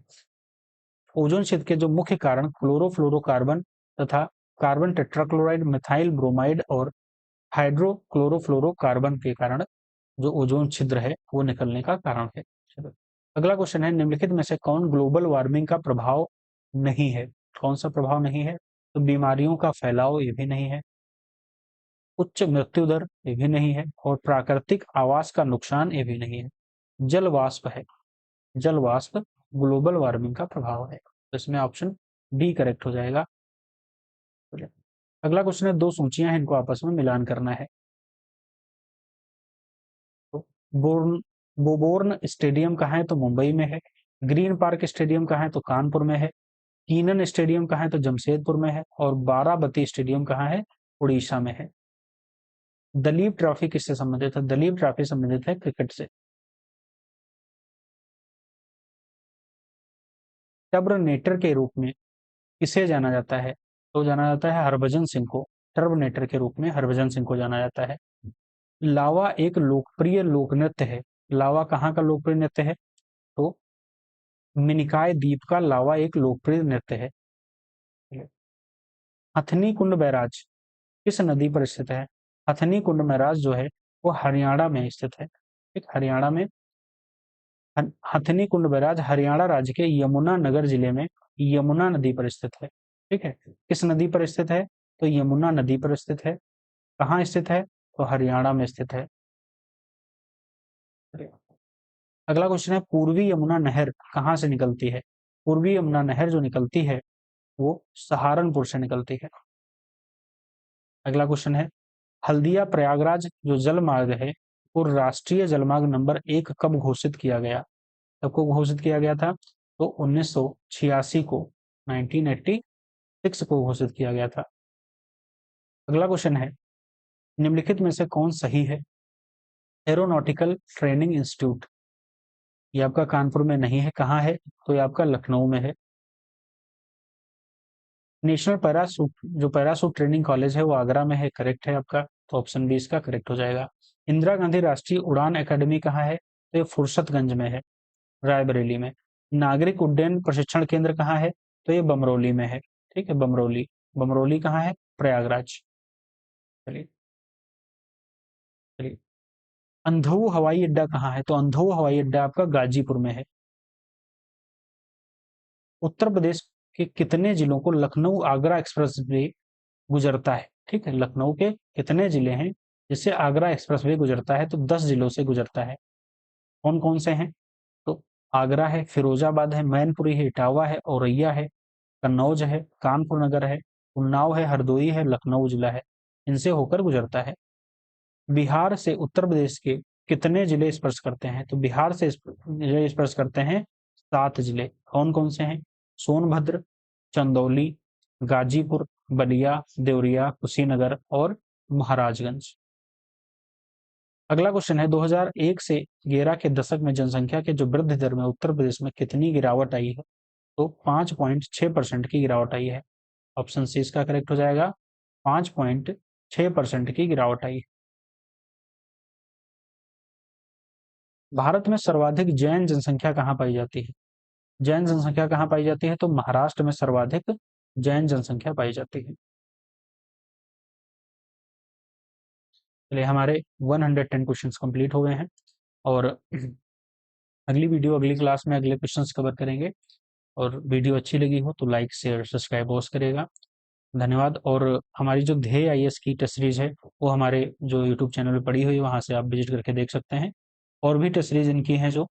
ओजोन छिद्र के जो मुख्य कारण क्लोरोफ्लोरोकार्बन तथा कार्बन टेट्राक्लोराइड, मिथाइल ब्रोमाइड और हाइड्रोक्लोरोफ्लोरोकार्बन के कारण जो ओजोन छिद्र है वो निकलने का कारण है। चलो, अगला क्वेश्चन है, निम्नलिखित में से कौन ग्लोबल वार्मिंग का प्रभाव नहीं है? कौन सा प्रभाव नहीं है? तो बीमारियों का फैलाव, ये भी नहीं है। उच्च मृत्यु दर, ये भी नहीं है। और प्राकृतिक आवास का नुकसान, ये भी नहीं है। जल वाष्प है, जल वाष्प ग्लोबल वार्मिंग का प्रभाव है। तो इसमें ऑप्शन डी करेक्ट हो जाएगा। अगला क्वेश्चन है, दो सूचियां हैं, इनको आपस में मिलान करना है। तो बोर्न बोबोर्न स्टेडियम कहाँ है? तो मुंबई में है। ग्रीन पार्क स्टेडियम कहाँ है? तो कानपुर में है। कीनन स्टेडियम कहाँ है? तो जमशेदपुर में है। और बाराबती स्टेडियम कहाँ है? उड़ीसा में है। दलीप ट्रॉफी किससे संबंधित है? दलीप ट्रॉफी संबंधित है क्रिकेट से। टर्बनेटर के रूप में किसे जाना जाता है? तो जाना जाता है हरभजन सिंह को। टर्बनेटर के रूप में हरभजन सिंह को जाना जाता है। लावा एक लोकप्रिय लोक नृत्य है। लावा कहाँ का लोकप्रिय नृत्य है? तो मिनिकॉय द्वीप का लावा एक लोकप्रिय नृत्य है। हथनी कुंड बैराज किस नदी पर स्थित है? हथनी कुंड बैराज जो है वो हरियाणा में स्थित है। ठीक, हरियाणा में हथनी कुंड बैराज हरियाणा राज्य के यमुना नगर जिले में यमुना नदी पर स्थित है। ठीक है, किस नदी पर स्थित है? तो यमुना नदी पर स्थित है। कहाँ स्थित है? तो हरियाणा में स्थित है। अगला क्वेश्चन है, पूर्वी यमुना नहर कहाँ से निकलती है? पूर्वी यमुना नहर जो निकलती है वो सहारनपुर से निकलती है। अगला क्वेश्चन है, हल्दिया प्रयागराज जो जल मार्ग है वो राष्ट्रीय जलमार्ग नंबर 1 कब घोषित किया गया? कब को घोषित किया गया था? तो 1986 को, 1986 को घोषित किया गया था। अगला क्वेश्चन है, निम्नलिखित में से कौन सही है? एरोनॉटिकल ट्रेनिंग इंस्टीट्यूट, ये आपका कानपुर में नहीं है, कहाँ है? तो ये आपका लखनऊ में है। नेशनल पैरासूट जो पैरासूट ट्रेनिंग कॉलेज है वो आगरा में है, करेक्ट है आपका। तो ऑप्शन बी इसका करेक्ट हो जाएगा। इंदिरा गांधी राष्ट्रीय उड़ान एकेडमी कहाँ है? तो ये फुर्सतगंज में है, रायबरेली में। नागरिक उड्डयन प्रशिक्षण केंद्र कहाँ है? तो ये बमरौली में है। ठीक है, बमरौली, बमरौली कहाँ है? प्रयागराज। चलिए, चलिए, अंधऊ हवाई अड्डा कहाँ है? तो अंधऊ हवाई अड्डा आपका गाजीपुर में है। उत्तर प्रदेश के कितने जिलों को लखनऊ आगरा एक्सप्रेस वे गुजरता है? ठीक है, लखनऊ के कितने जिले हैं जिससे आगरा एक्सप्रेस वे गुजरता है? तो 10 जिलों से गुजरता है। कौन कौन से हैं? तो आगरा है, फिरोजाबाद है, मैनपुरी है, इटावा है, औरैया है, कन्नौज है, कानपुर नगर है, उन्नाव है, हरदोई है, लखनऊ जिला है। इनसे होकर गुजरता है। बिहार से उत्तर प्रदेश के कितने जिले स्पर्श करते हैं? तो बिहार से जिले स्पर्श करते हैं 7 जिले। कौन कौन से हैं? सोनभद्र, चंदौली, गाजीपुर, बलिया, देवरिया, कुशीनगर और महाराजगंज। अगला क्वेश्चन है, 2001 से 11 के दशक में जनसंख्या के जो वृद्धि दर में उत्तर प्रदेश में कितनी गिरावट आई है? तो 5.6% की गिरावट आई है। ऑप्शन सी इसका करेक्ट हो जाएगा। 5.6% की गिरावट आई। भारत में सर्वाधिक जैन जनसंख्या कहाँ पाई जाती है? जैन जनसंख्या कहाँ पाई जाती है? तो महाराष्ट्र में सर्वाधिक जैन जनसंख्या पाई जाती है। चलिए, हमारे 110 क्वेश्चंस कंप्लीट हो गए हैं और अगली वीडियो, अगली क्लास में अगले क्वेश्चंस कवर करेंगे। और वीडियो अच्छी लगी हो तो लाइक शेयर सब्सक्राइब अवश्य करेगा। धन्यवाद। और हमारी जो ध्येय आईएएस की टेस्ट सीरीज है वो हमारे जो यूट्यूब चैनल पे पड़ी हुई है, वहाँ से आप विजिट करके देख सकते हैं। और भी टेस्ट सीरीज इनकी हैं जो,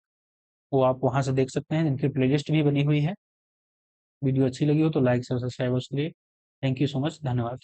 वो आप वहाँ से देख सकते हैं, इनकी प्लेलिस्ट भी बनी हुई है। वीडियो अच्छी लगी हो तो लाइक शेयर सब्सक्राइब अवश्य करिए। थैंक यू सो मच, धन्यवाद।